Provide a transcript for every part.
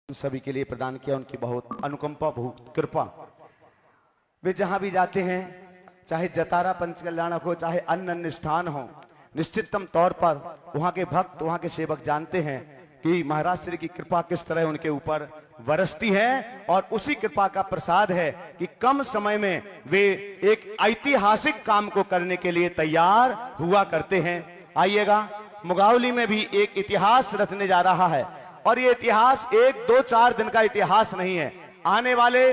सभी के लिए प्रदान किया, उनकी बहुत अनुकंपा, बहुत कृपा। वे जहां भी जाते हैं, चाहे जतारा पंचकल्याणक हो, चाहे अन्य अन्य स्थान हो, निश्चितम तौर पर वहां के भक्त, वहां के सेवक जानते हैं कि महाराज श्री की कृपा किस तरह उनके ऊपर बरसती है, और उसी कृपा का प्रसाद है कि कम समय में वे एक ऐतिहासिक काम को करने के लिए तैयार हुआ करते हैं। आइएगा, मुगावली में भी एक इतिहास रचने जा रहा है, और ये इतिहास 1, 2, 4 दिन का इतिहास नहीं है, आने वाले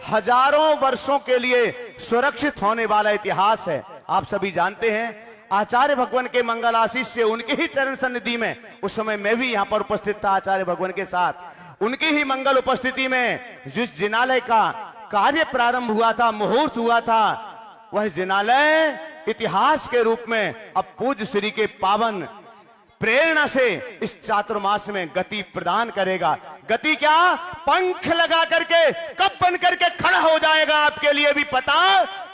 हजारों वर्षों के लिए सुरक्षित होने वाला इतिहास है। आप सभी जानते हैं, आचार्य भगवान के मंगल आशीष से उनके ही चरण सन्निधि में, उस समय मैं भी यहां पर उपस्थित था आचार्य भगवान के साथ, उनकी ही मंगल उपस्थिति में जिस जिनालय का कार्य प्रारंभ हुआ था, मुहूर्त हुआ था, वह जिनालय इतिहास के रूप में अब पूज्य श्री के पावन प्रेरणा से इस चातुर्मास में गति प्रदान करेगा। गति क्या, पंख लगा करके कब बन करके खड़ा हो जाएगा आपके लिए भी पता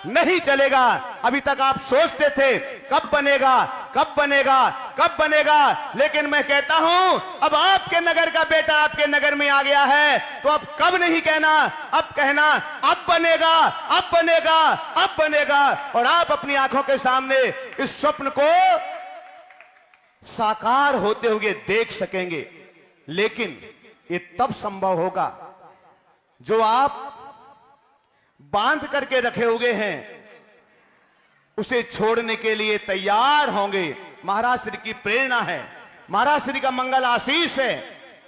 नहीं चलेगा। अभी तक आप सोचते थे कब बनेगा, कब बनेगा, कब बनेगा, लेकिन मैं कहता हूं अब आपके नगर का बेटा आपके नगर में आ गया है, तो अब कब नहीं कहना, अब कहना अब बनेगा, अब बनेगा, अब बनेगा, और आप अपनी आंखों के सामने इस स्वप्न को साकार होते हुए देख सकेंगे। लेकिन ये तब संभव होगा जो आप बांध करके रखे हुए हैं उसे छोड़ने के लिए तैयार होंगे। महाराज श्री की प्रेरणा है, महाराज श्री का मंगल आशीष है,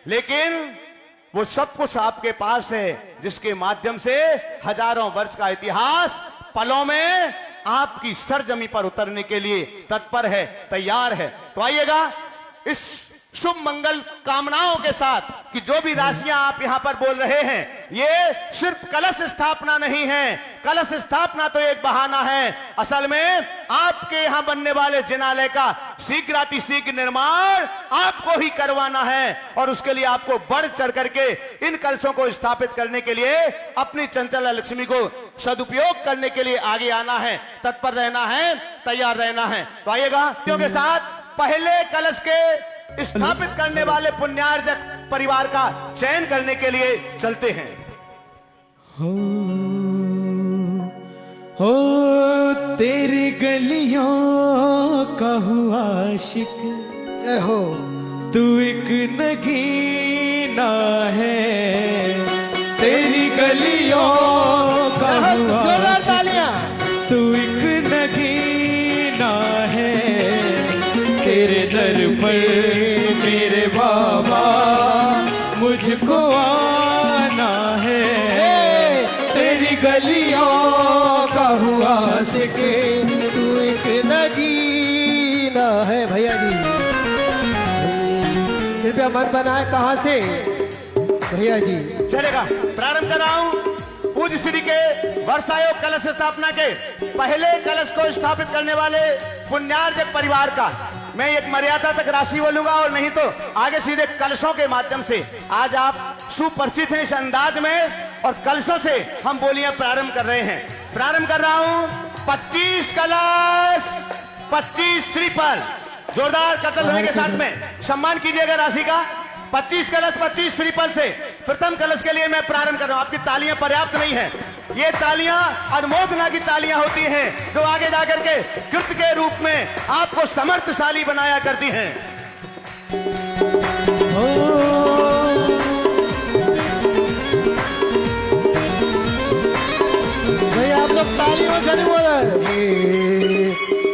लेकिन वो सब कुछ आपके पास है जिसके माध्यम से हजारों वर्ष का इतिहास पलों में आपकी सरजमी पर उतरने के लिए तत्पर है, तैयार है। तो आइएगा इस शुभ मंगल कामनाओं के साथ कि जो भी राशियां आप यहां पर बोल रहे हैं, ये सिर्फ कलश स्थापना नहीं है। कलश स्थापना तो एक बहाना है, असल में आपके यहां बनने वाले जिनालय का शीघ्रातिशीघ्र निर्माण आपको ही करवाना है, और उसके लिए आपको बढ़ चढ़ करके इन कलशों को स्थापित करने के लिए अपनी चंचला लक्ष्मी को सदुपयोग करने के लिए आगे आना है, तत्पर रहना है, तैयार रहना है। तो आइएगा के साथ पहले कलश के स्थापित करने वाले पुण्यार्जक परिवार का चयन करने के लिए चलते हैं। हो तेरी गलियों का हुआ आशिक हो, तू एक नगीना है। तेरी गलियों का हुआ आशिक, तू एक नगीना है। तेरे दर पर मेरे बाबा मुझको आना है। तेरी गलियों का हुआ आशिक, तू एक नगीना है। भैया जी कृपया मन बनाए, कहाँ से भैया जी? चलेगा, प्रारंभ कर रहा हूं पूज्य श्री के वर्षायोग कलश स्थापना के पहले कलश को स्थापित करने वाले पुण्यार्जक परिवार का। मैं एक मर्यादा तक राशि बोलूंगा और नहीं तो आगे सीधे कलशों के माध्यम से। आज आप सुपरिचित हैं इस अंदाज में, और कलशों से हम बोलियां प्रारंभ कर रहे हैं। प्रारंभ कर रहा हूं 25 कलश 25 श्रीफल। जोरदार कतल होने के साथ में सम्मान कीजिएगा राशि का। 25 कलश 25 श्रीफल से प्रथम कलश के लिए मैं प्रारंभ कर रहा हूं। आपकी तालियां पर्याप्त नहीं है, ये तालियां अनुमोदना की तालियां होती हैं जो आगे जाकर के कृत्य के रूप में आपको समर्थशाली बनाया करती हैं। भैया आप लोग तालियों से नहीं बोल रहे।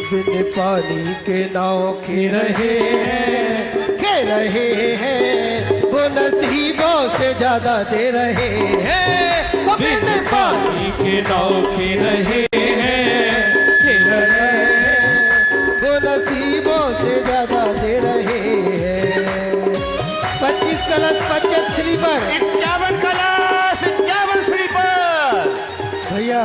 बिन पानी के नाव खे रहे हैं, वो नसीबों से ज्यादा दे रहे हैं। बिन पानी के नाव खे रहे हैं, वो नसीबों से ज्यादा दे रहे हैं। 25 कलश 25 श्रीफल, 51 कलश 51 श्रीफल। भैया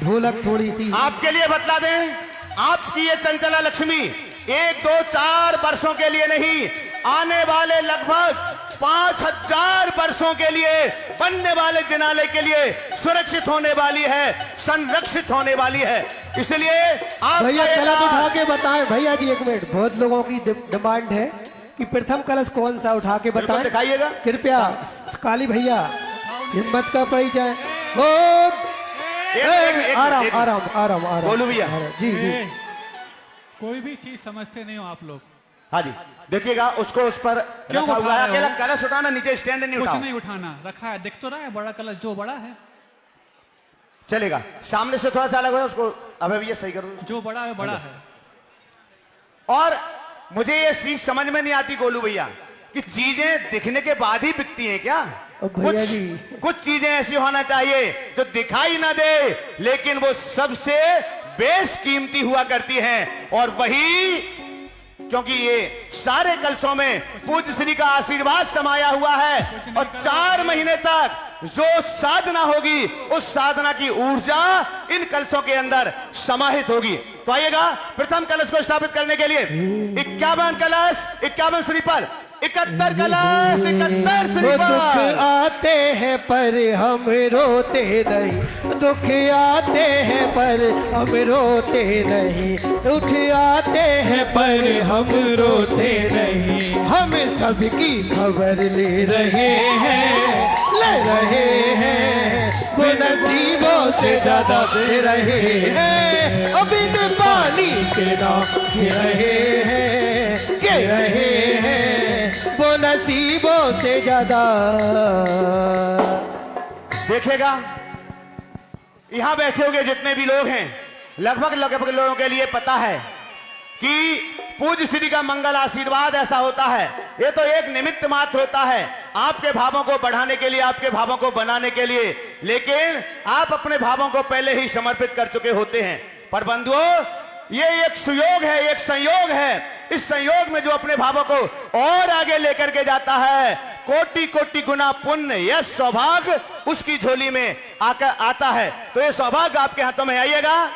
ढोलक थोड़ी सी आपके लिए बतला दें, आपकी ये चंचला लक्ष्मी 1, 2, 4 वर्षों के लिए नहीं, आने वाले लगभग 5000 वर्षों के लिए बनने वाले जिनालय के लिए सुरक्षित होने वाली है, संरक्षित होने वाली है। इसलिए आप भैया कलश उठा के बताएं। भैया जी एक मिनट, बहुत लोगों की डिमांड है कि प्रथम कलश कौन सा उठा के बिल्कुल बताएं। दिखाइएगा। कृपया काली भैया हिम्मत का परिचय। ओ आराम आराम आराम आराम बोलू भैया। जी जी। कोई भी चीज समझते नहीं हो आप लोग। हाँ जी, देखिएगा उसको उस पर क्यों रखा उठा हुआ है, रहे हो? अकेला कलश उठाना, नीचे स्टैंड नहीं कुछ उठाओ। नहीं उठाना, रखा है, दिख तो रहा है बड़ा कलश जो बड़ा है। चलेगा, सामने से थोड़ा सा अलग हो उसको। अबे भैया सही करो। जो बड़ा है बड़ा है। और मुझे ये चीज समझ में नहीं आती गोलू भैया कि चीजें दिखने के बाद ही बिकती हैं क्या? अब भैया कुछ जी। कुछ चीजें ऐसी होना चाहिए जो दिखाई ना दे लेकिन वो सबसे बेशकीमती हुआ करती हैं। और वही, क्योंकि ये सारे कलशों में पूज्य श्री का आशीर्वाद समाया हुआ है और 4 महीने तक जो साधना होगी उस साधना की ऊर्जा इन कलशों के अंदर समाहित होगी। तो आइएगा, प्रथम कलश को स्थापित करने के लिए 51 कलश, 51 श्रीफल, 71 कलश, 71 वो दुख श्रीफल। आते हैं पर हम रोते नहीं, दुख आते हैं पर हम रोते नहीं, दुख आते हैं पर हम रोते नहीं। हम सबकी खबर ले रहे हैं, ले रहे हैं, वो नसीबों से ज्यादा दे रहे हैं। अब इन पानी के नाम के रहे हैं, के रहे हैं, वो नसीबों से ज्यादा। देखिएगा, यहां बैठे हुए जितने भी लोग हैं, लगभग लगभग लोगों के लिए पता है कि पूज्य श्री का मंगल आशीर्वाद ऐसा होता है। ये तो एक निमित्त मात्र होता है आपके भावों को बढ़ाने के लिए, आपके भावों को बनाने के लिए, लेकिन आप अपने भावों को पहले ही समर्पित कर चुके होते हैं। पर बंधुओं, ये एक सुयोग है, एक संयोग है। इस संयोग में जो अपने भावों को और आगे लेकर के जाता है, कोटि कोटि गुना पुण्य, यह सौभाग्य उसकी झोली में आकर आता है। तो ये सौभाग्य आपके हाथों में आइएगा।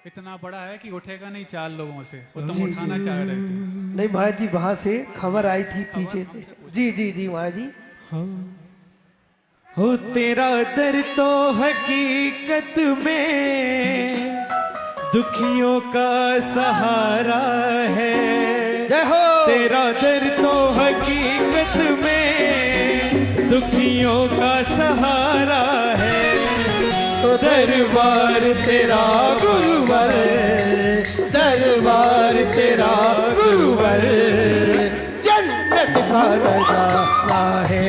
इतना बड़ा है कि उठेगा नहीं 4 लोगों से, वो तुम उठाना चाह रहे थे। नहीं महाराज जी, वहां से खबर आई थी पीछे से। जी जी जी महाराज जी। हो तेरा दर तो हकीकत में दुखियों का सहारा है। जय हो। तेरा दर तो हकीकत में दुखियों का सहारा है। तो दरबार तेरा गुरुवर, दरबार तेरा गुरुवर, जन्नत का नजारा है।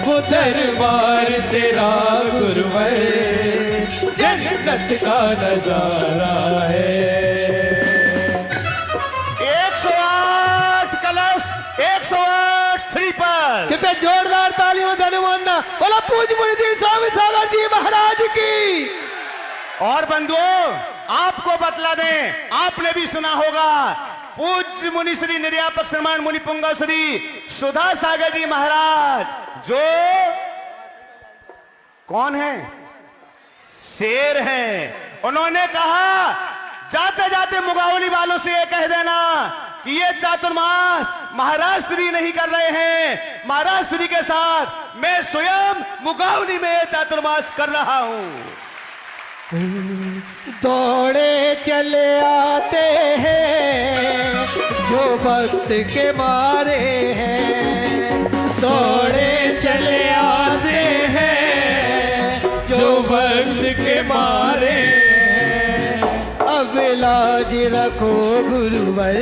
वो दरबार तेरा गुरुवर, जन्नत का नजारा है। 108 कलश, 108 श्रीफल। कृपया जोरदार तालियों से अनुमोदना। बोला पूज्य मुनि स्वामी सागर जी महाराज की। और बंधुओं, आपको बतला दें, आपने भी सुना होगा, पूज्य मुनि श्री निर्यापक श्रीमान मुनि पुंगव श्री सुधा सागर जी महाराज, जो कौन है? शेर हैं। उन्होंने कहा, जाते जाते मुगावली वालों से ये कह देना कि ये चातुर्मास महाराज श्री नहीं कर रहे हैं, महाराज श्री के साथ मैं स्वयं मुगावली में चातुर्मास कर रहा हूं। दौड़े चले आते हैं जो भक्त के मारे हैं, दौड़े चले आते हैं जो भक्त के मारे हैं। अब लाज रखो गुरुवर,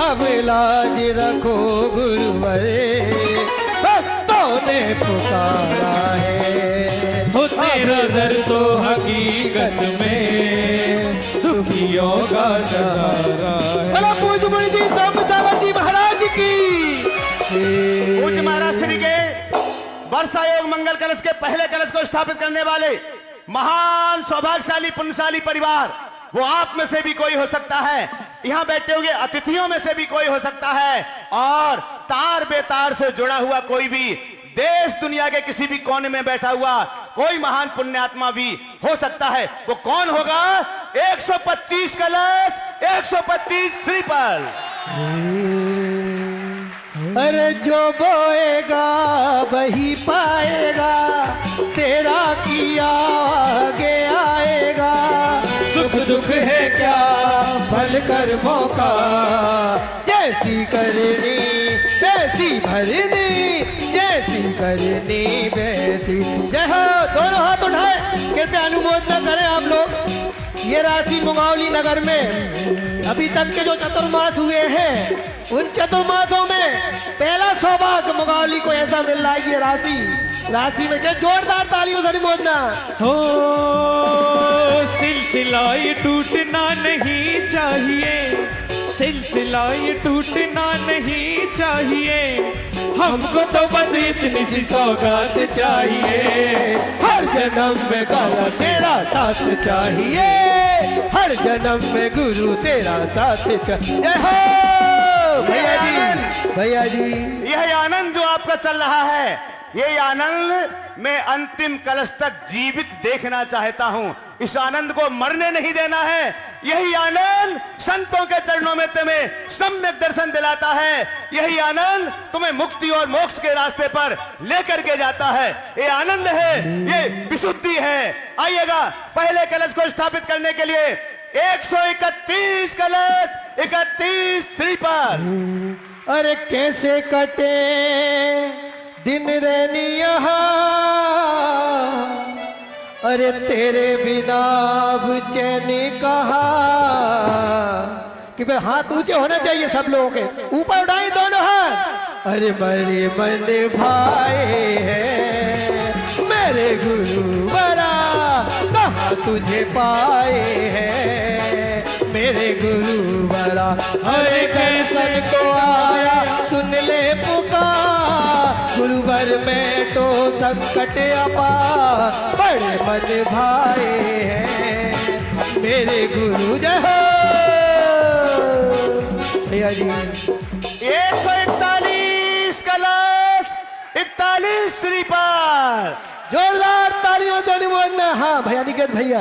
अब लाज रखो गुरुवर, भक्तों ने पुकारा है। हो तेरा दर तो हकीकत में दुखियों का नजारा है। भला पूज्य मुनि जी स्वामी सागर जी महाराज की। पूज्य महाराज श्री के वर्षा योग मंगल कलश के पहले कलश को स्थापित करने वाले महान सौभाग्यशाली पुण्यशाली परिवार, वो आप में से भी कोई हो सकता है, यहां बैठे हुए अतिथियों में से भी कोई हो सकता है, और तार बेतार से जुड़ा हुआ कोई भी देश दुनिया के किसी भी कोने में बैठा हुआ कोई महान पुण्यात्मा भी हो सकता है। वो कौन होगा? 125 कलश, 125 श्रीफल। अरे जो बोएगा वही पाएगा, तेरा किया आगे आएगा। सुख दुख है क्या फल कर्मों का, जैसी करनी वैसी भरनी, जैसी करनी वैसी। जय हो। दोनों हाथ उठाए, कृपया अनुमोदना करें आप लोग। ये राशि मुंगावली नगर में अभी तक के जो चतुर्मास हुए हैं, उन चतुर्मासों में पहला सौभाग्य मुंगावली को ऐसा मिल रहा है। ये राशि में क्या जोरदार तालियों से अनुमोदना। हो सिलसिला ये टूटना नहीं चाहिए, सिलसिला ये टूटना नहीं चाहिए, हमको तो बस इतनी सी सौगात चाहिए, हर जन्म में गाला तेरा साथ चाहिए, हर जन्म में गुरु तेरा साथ चाहिए। जय हो भैया जी, भैया जी। यह आनंद जो आपका चल रहा है, ये आनंद मैं अंतिम कलश तक जीवित देखना चाहता हूं। इस आनंद को मरने नहीं देना है। यही आनंद संतों के चरणों में तुम्हें सम्यक दर्शन दिलाता है। यही आनंद तुम्हें मुक्ति और मोक्ष के रास्ते पर लेकर के जाता है। ये आनंद है, ये विशुद्धि है। आइएगा, पहले कलश को स्थापित करने के लिए 131 कलश, 31 श्रीपाद। अरे कैसे कटे दिन रैनी यहाँ, अरे तेरे बिना अब चैन कहा। कि भाई हाथ ऊंचे होने चाहिए सब लोगों के, ऊपर उठाए दोनों हाथ। अरे मेरे मन भाए हैं मेरे गुरु बरा, कहाँ तुझे पाए हैं मेरे गुरु बरा। अरे कैसन को आया सुन ले पुकार, गुरुवर में तो संकट अपार, बड़े मन भाए हैं मेरे गुरु। जय हो भैया जी। 141 कलश, 41 श्रीपाद। जोरदार तालियों से निमोदना। हाँ भैया निकेत भैया,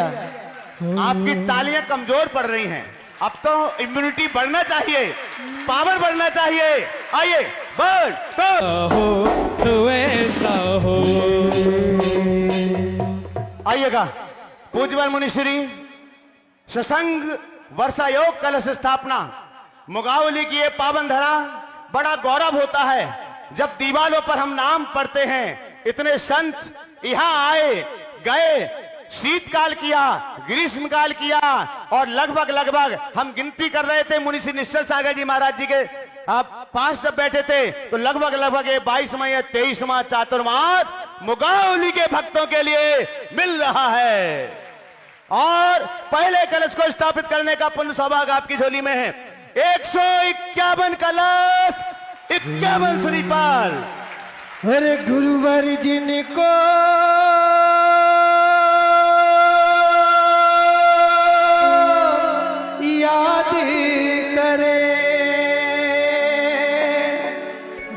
आपकी तालियां कमजोर पड़ रही हैं। अब तो इम्यूनिटी बढ़ना चाहिए, पावर बढ़ना चाहिए। आइए बढ़ हो तो ऐसा हो। आइएगा, पूज्यवर मुनिश्री सत्संग वर्षा योग कलश स्थापना मुगावली की ये पावन धरा। बड़ा गौरव होता है जब दीवारों पर हम नाम पढ़ते हैं। इतने संत यहाँ आए गए, शीतकाल किया, ग्रीष्म काल किया, और लगभग हम गिनती कर रहे थे मुनिश्री निश्चल सागर जी महाराज जी के आप पास जब बैठे थे, तो लगभग ये 22वां या 23वां चातुर्मास मुगावली के भक्तों के लिए मिल रहा है। और पहले कलश को स्थापित करने का पुण्य सौभाग्य आपकी झोली में है। 151 कलश, 51 श्रीपाद। अरे गुरुवर जिनको याद करे,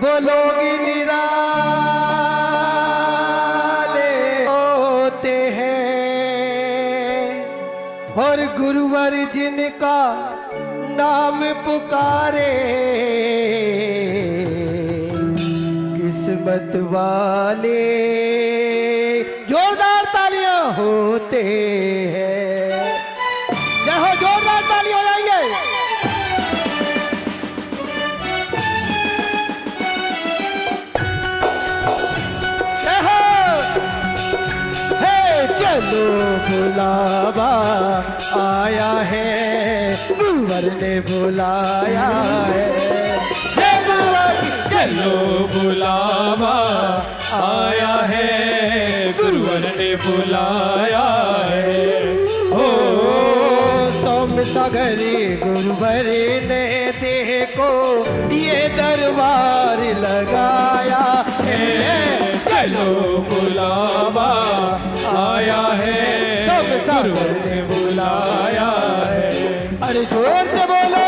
वो लोग निराले होते हैं, और गुरुवर जिनका नाम पुकारे किस्मत वाले जोरदार तालियां होते हैं। जय हो, जोरदार ताली हो जाएंगे। जय हो। हे चलो बुलावा आया है, गुरुवर ने बुलाया है। जय गुरुवर। चलो बुलावा आया है, गुरुवर ने बुलाया है। हो सोम सागरी गुरुवर ने देखो ये दरबार लगाया है। चलो बुलावा आया है, सोम सागर ने बुलाया है। अरे जोर से बोलो,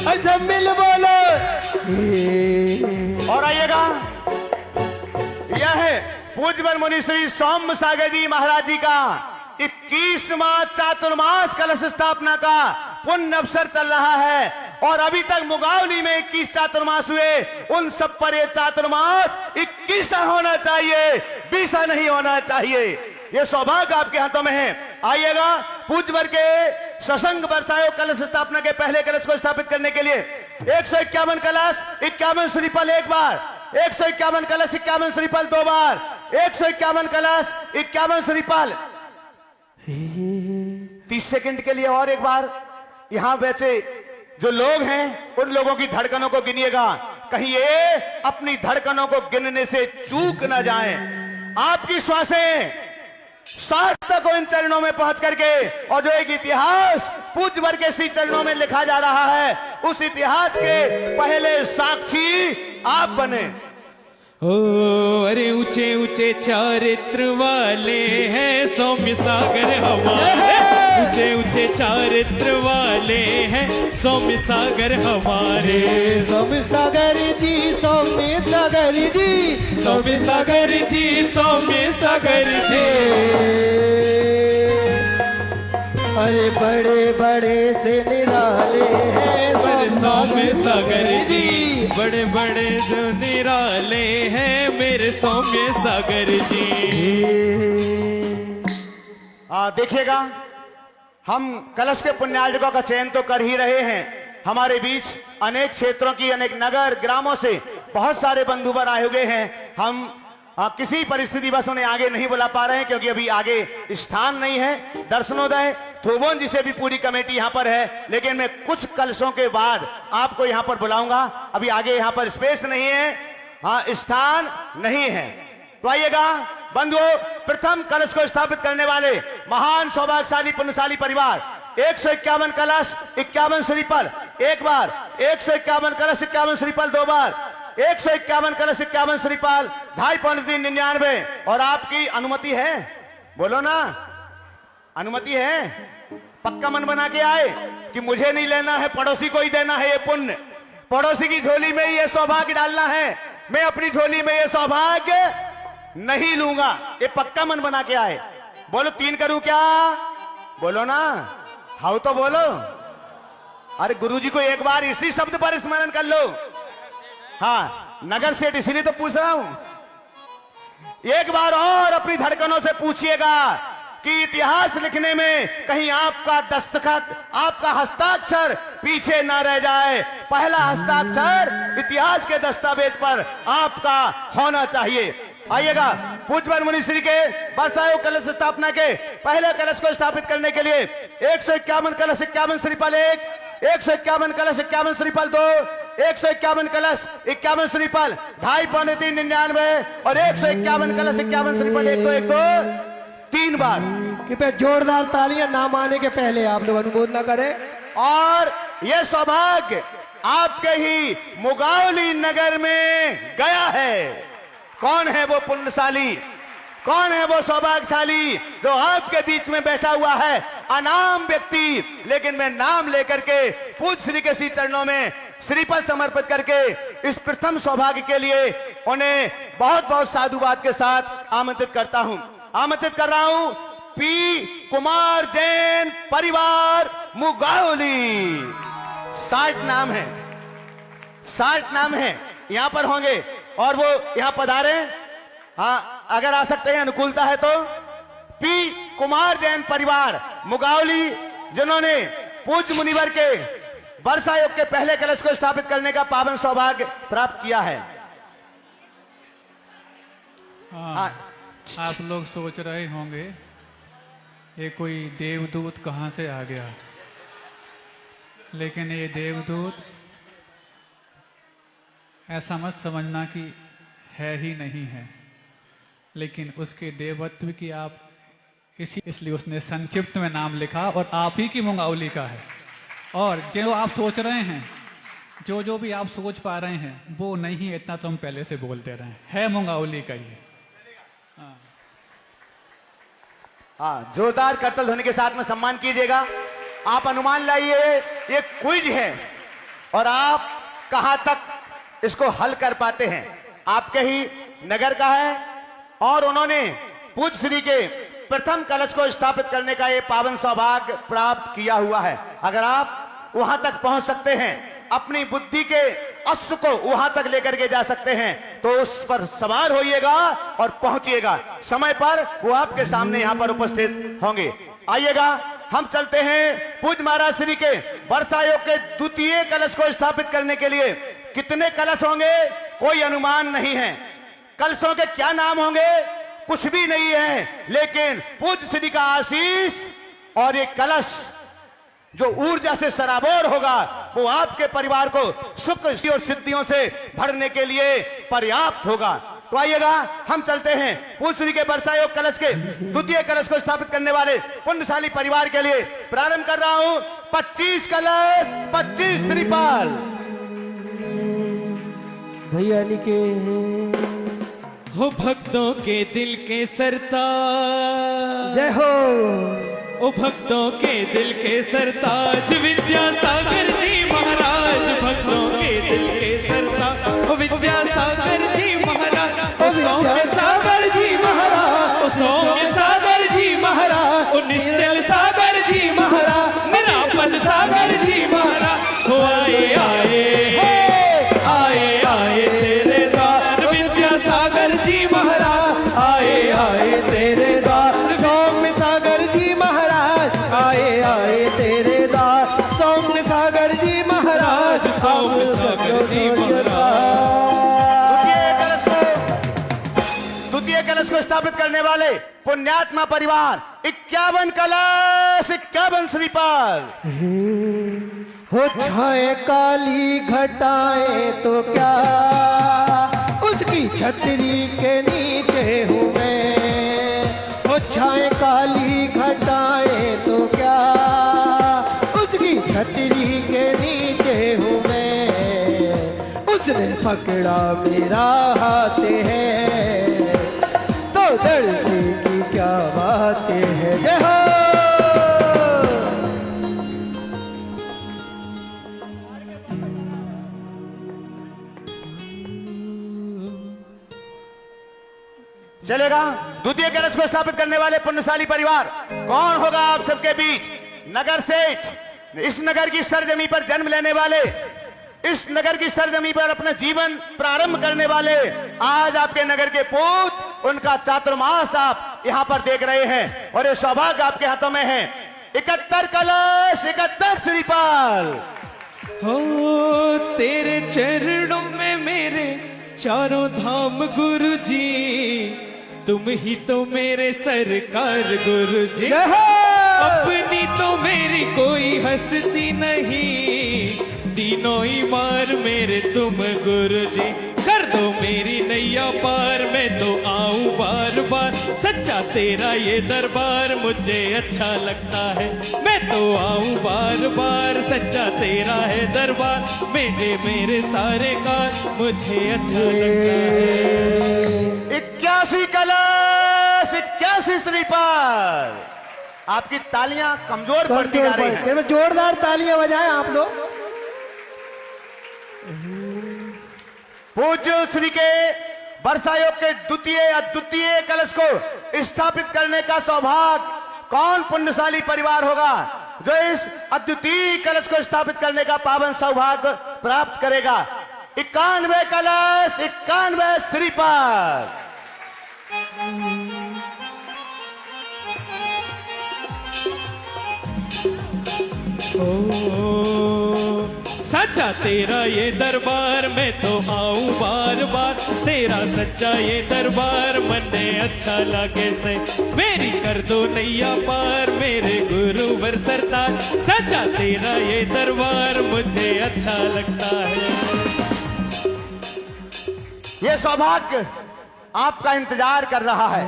अरे सब मिल बोलो। और आइएगा, यह है पूज्यवर मुनिश्री सौम्य सागर जी महाराज जी का 21वां चातुर्मास कलश स्थापना का पुण्य अवसर चल रहा है। और अभी तक मुगावली में 21 चातुर्मास हुए, उन सब पर ये चातुर्मास 21वां होना चाहिए, 20वां नहीं होना चाहिए। ये सौभाग्य आपके हाथों में है। आइएगा, पूज्यवर के सत्संग वर्षायोग कलश स्थापना के पहले कलश को स्थापित करने के लिए 151 कलश 51 श्रीफल एक बार, 151 कलश 51 श्रीफल दो बार, 151 कलश 51 श्रीफल। 30 सेकंड के लिए और एक बार यहां बैठे जो लोग हैं उन लोगों की धड़कनों को गिनिएगा, कहीं ये अपनी धड़कनों को गिनने से चूक ना जाएं। आपकी श्वासें सार्थक हो इन चरणों में पहुंच करके, और जो एक इतिहास पूज्य वर्ग के सी चरणों में लिखा जा रहा है, उस इतिहास के पहले साक्षी आप बने। ओ अरे ऊंचे ऊंचे चारित्र वाले हैं सौम्य सागर हमारे, ऊंचे ऊंचे चारित्र वाले हैं सौम्य सागर हमारे। सौम्य सागर जी, सौम्य सागर जी, सौम्य सागर जी, सौम्य सागर जी। अरे बड़े बड़े से निराले हैं बड़े सौम्य सागर जी, बड़े बड़े जो निराले हैं मेरे सौम्य सागर जी। देखिएगा, हम कलश के पुण्यार्जकों का चयन तो कर ही रहे हैं। हमारे बीच अनेक क्षेत्रों की, अनेक नगर ग्रामों से बहुत सारे बंधुवर आए हुए हैं। हम किसी परिस्थिति बस उन्हें आगे नहीं बुला पा रहे हैं, क्योंकि अभी आगे स्थान नहीं है। दर्शनोदय थोबोन जी से भी पूरी कमेटी यहां पर है, लेकिन मैं कुछ कलशों के बाद आपको यहां पर बुलाऊंगा। अभी आगे यहां पर स्पेस नहीं है, स्थान नहीं है। तो आइएगा बंधुओं, प्रथम कलश को स्थापित करने वाले महान सौभाग्यशाली पुण्यशाली परिवार, 151 कलश 51 श्रीफल एक बार, 151 कलश 51 श्रीफल दो बार, 151 कलश 51 श्रीफल 2.5 और आपकी अनुमति है? बोलो ना, अनुमति है? पक्का मन बना के आए कि मुझे नहीं लेना है, पड़ोसी को ही देना है ये पुण्य, पड़ोसी की झोली में ही ये सौभाग्य डालना है, मैं अपनी झोली में ये सौभाग्य नहीं लूंगा। ये पक्का मन बना के आए। बोलो 3 करूं क्या? बोलो ना, हाउ तो बोलो। अरे गुरुजी को एक बार इसी शब्द पर स्मरण कर लो। हाँ, नगर सेठ इसीलिए तो पूछ रहा हूं। एक बार और अपनी धड़कनों से पूछिएगा कि इतिहास लिखने में कहीं आपका दस्तखत, आपका हस्ताक्षर पीछे ना रह जाए। पहला हस्ताक्षर इतिहास के दस्तावेज पर आपका होना चाहिए। आइएगा, पूज्य मुनि श्री के बरसायो कलश स्थापना के पहले कलश को स्थापित करने के लिए 151 कलश 51 श्रीफल 1, 151 कलश 51 श्रीफल 2, 151 कलश 51 श्रीफल 2.5 और 151 कलश 51 श्रीफल 1 2 1 2 3 बार। कृपया जोरदार तालियां नाम आने के पहले आप लोग अनुमोदना करें। और यह सौभाग्य आपके ही मुगावली नगर में गया है। कौन है वो पुण्यशाली, कौन है वो सौभाग्यशाली जो आपके बीच में बैठा हुआ है? अनाम व्यक्ति, लेकिन मैं नाम लेकर के पूज्य श्री के श्री चरणों में श्रीफल समर्पित करके इस प्रथम सौभाग्य के लिए उन्हें बहुत बहुत साधुवाद के साथ आमंत्रित करता हूं। आमंत्रित कर रहा हूं पी कुमार जैन परिवार मुगावली। 60 नाम है, 60 नाम है यहां पर होंगे और वो यहां पधारे। हाँ, अगर आ सकते हैं, अनुकूलता है तो। पी कुमार जैन परिवार मुगावली, जिन्होंने पूज्य मुनिवर के वर्षा योग के पहले कलश को स्थापित करने का पावन सौभाग्य प्राप्त किया है। हाँ, आप लोग सोच रहे होंगे ये कोई देवदूत कहां से आ गया, लेकिन ये देवदूत ऐसा मत समझना कि है ही नहीं है, लेकिन उसके देवत्व की आप इसलिए उसने संक्षिप्त में नाम लिखा और आप ही की मुंगावली का है। और जो आप सोच रहे हैं, जो भी आप सोच पा रहे हैं वो नहीं, इतना तो हम पहले से बोलते रहे है मुंगावली का ही। हाँ, जोरदार करतल ध्वनि के साथ में सम्मान कीजिएगा। आप अनुमान लाइए, ये क्विज है और आप कहां तक इसको हल कर पाते हैं। आपके ही नगर का है और उन्होंने पूज्य श्री के प्रथम कलश को स्थापित करने का ये पावन सौभाग्य प्राप्त किया हुआ है। अगर आप वहां तक पहुंच सकते हैं, अपनी बुद्धि के अश्व को वहां तक लेकर के जा सकते हैं, तो उस पर सवार होइएगा और पहुंचिएगा। समय पर वो आपके सामने यहां पर उपस्थित होंगे। आइएगा, हम चलते हैं पूज्य महाराज श्री के वर्षा योग के द्वितीय कलश को स्थापित करने के लिए। कितने कलश होंगे कोई अनुमान नहीं है, कलशों के क्या नाम होंगे कुछ भी नहीं है, लेकिन पूज्य श्री का आशीष और ये कलश जो ऊर्जा से सराबोर होगा वो आपके परिवार को सुख और सिद्धियों से भरने के लिए पर्याप्त होगा। तो आइएगा हम चलते हैं पूज्य श्री के वर्षा योग कलश के द्वितीय कलश को स्थापित करने वाले पुण्यशाली परिवार के लिए प्रारंभ कर रहा हूं। 25 कलश 25 श्रीपाल। भैया निके हो भक्तों के दिल के सरताज, जय हो। ओ भक्तों के दिल के सरताज विद्यासागर जी महाराज, भक्तों के दिल के सरताज ओ विद्यासागर जी महाराज, ओ सौम्य सागर जी महाराज, ओ सौम्य सागर जी महाराज, ओ निश्चल सागर जी महाराज, निरापद सागर जी महाराज। हो आए आए आए आए तेरे द्वार विद्यासागर जी महाराज, आए आए तेरे द्वार सौम्य सागर जी महाराज, आए आए तेरे दास सौम्य सागर जी महाराज, सौम्य सागर जी महाराज। द्वितीय कलश को स्थापित करने वाले पुण्यात्मा परिवार 51 कलश 51 श्रीपाल। हो छाए काली घटाए तो क्या उसकी छतरी के नीचे हूँ मैं, हो छाए काली घटाए तो क्या उसकी छतरी के नीचे हूँ मैं, उसने पकड़ा मेरा हाथ है तो दर्द की क्या बात है। जय हो। चलेगा द्वितीय कलश को स्थापित करने वाले पुण्यशाली परिवार कौन होगा आप सबके बीच? नगर सेठ, इस नगर की सरजमी पर जन्म लेने वाले, इस नगर की सरजमी पर अपना जीवन प्रारंभ करने वाले, आज आपके नगर के पूत, उनका चातुर्मास आप यहां पर देख रहे हैं और ये सौभाग्य आपके हाथों में है। 71 कलश 71 श्रीपाल। हो तेरे चरणों में मेरे चारों धाम गुरु जी, तुम ही तो मेरे सरकार गुरु जी, अपनी तो मेरी कोई हस्ती नहीं, तीनों ही मार मेरे तुम गुरु जी, कर दो मेरी नैया पार, मैं तो आऊं बार बार, सच्चा तेरा ये दरबार मुझे अच्छा लगता है, मैं तो आऊं बार बार, सच्चा तेरा है दरबार, मेरे सारे कार मुझे अच्छा लगता है। 81 कलश 81 श्रीपाल। आपकी तालियां कमजोर पड़ती जा रही हैं। जोरदार तालियां बजाएं आप लोग। पूज्य श्री के वर्षा योग के द्वितीय अद्वितीय कलश को स्थापित करने का सौभाग्य कौन पुण्यशाली परिवार होगा जो इस अद्वितीय कलश को स्थापित करने का पावन सौभाग्य प्राप्त करेगा? 91 कलश 91 श्रीपाल। सच्चा तेरा ये दरबार, मैं तो आऊं बार बार, तेरा सच्चा ये दरबार मने अच्छा लगे से, मेरी कर दो नैया पार, मेरे गुरु वर सरताज, सच्चा तेरा ये दरबार मुझे अच्छा लगता है। ये सौभाग्य आपका इंतजार कर रहा है,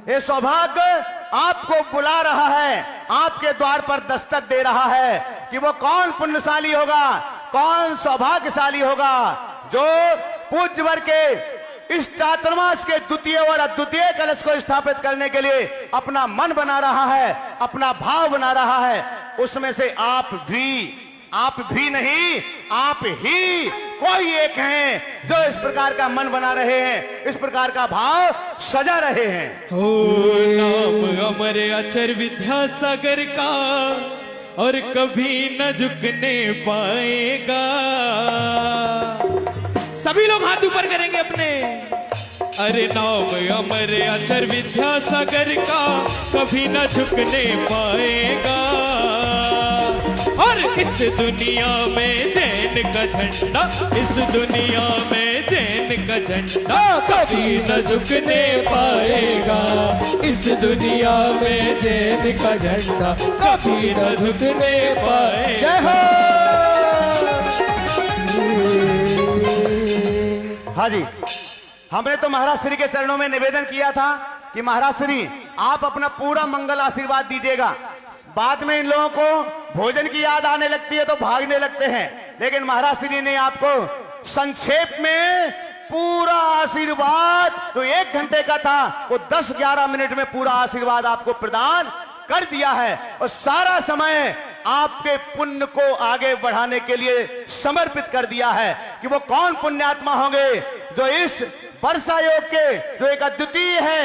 ये सौभाग्य आपको बुला रहा है, आपके द्वार पर दस्तक दे रहा है कि वो कौन पुण्यशाली होगा, कौन सौभाग्यशाली होगा जो पूज्य वर के इस चातुर्मास के द्वितीय और अद्वितीय कलश को स्थापित करने के लिए अपना मन बना रहा है, अपना भाव बना रहा है। उसमें से आप भी नहीं, आप ही कोई एक हैं जो इस प्रकार का मन बना रहे हैं, इस प्रकार का भाव सजा रहे हैं। हो नाम अमर अचर विद्यासागर का और कभी न झुकने पाएगा। सभी लोग हाथ ऊपर करेंगे अपने, अरे नाम अमर अक्षर विद्यासागर का कभी न झुकने पाएगा। और इस दुनिया में चैन का झंडा, इस दुनिया में चैन का झंडा कभी न झुकने पाएगा। इस दुनिया में चैन का झंडा कभी न झुकने पाएगा। हाँ जी, हमने तो महाराज श्री के चरणों में निवेदन किया था कि महाराज श्री आप अपना पूरा मंगल आशीर्वाद दीजिएगा। बाद में इन लोगों को भोजन की याद आने लगती है तो भागने लगते हैं, लेकिन महाराज श्री ने आपको संक्षेप में पूरा आशीर्वाद जो 1 घंटे का था वो 10-11 मिनट में पूरा आशीर्वाद आपको प्रदान कर दिया है। और सारा समय आपके पुण्य को आगे बढ़ाने के लिए समर्पित कर दिया है कि वो कौन पुण्यात्मा होंगे जो इस वर्षा योग के जो एक अद्वितीय है,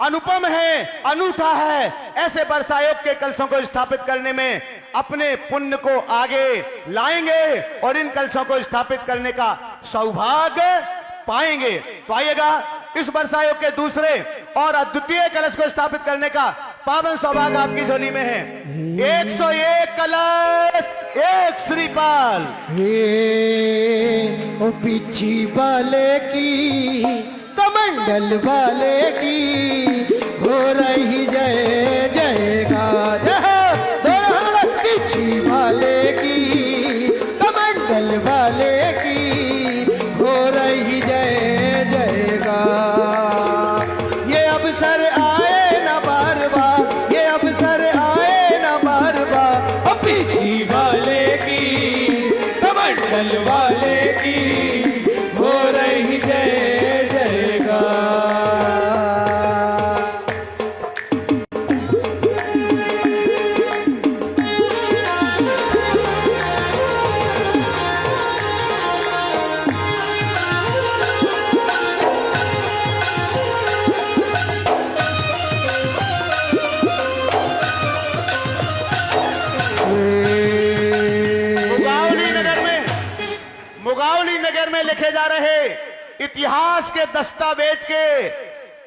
अनुपम है, अनूठा है, ऐसे वर्षा योग के कलशों को स्थापित करने में अपने पुण्य को आगे लाएंगे और इन कलशों को स्थापित करने का सौभाग्य पाएंगे। तो आइएगा, इस वर्षा योग के दूसरे और अद्वितीय कलश को स्थापित करने का पावन सौभाग्य आपकी झोली में है। 101 कलश, 1 श्रीपाल। ओ पिछी वाले की, कमंडल वाले की हो रही जय जयकार। पिछी वाले की, कमंडल वाले की हो रही जय जयकार। ये अवसर आए न बार बार, ये अवसर आए न बार बार। पिछी वाले की, कमंडल वाले की हो रही जय जयकार। मुगावली नगर में लिखे जा रहे इतिहास के दस्तावेज के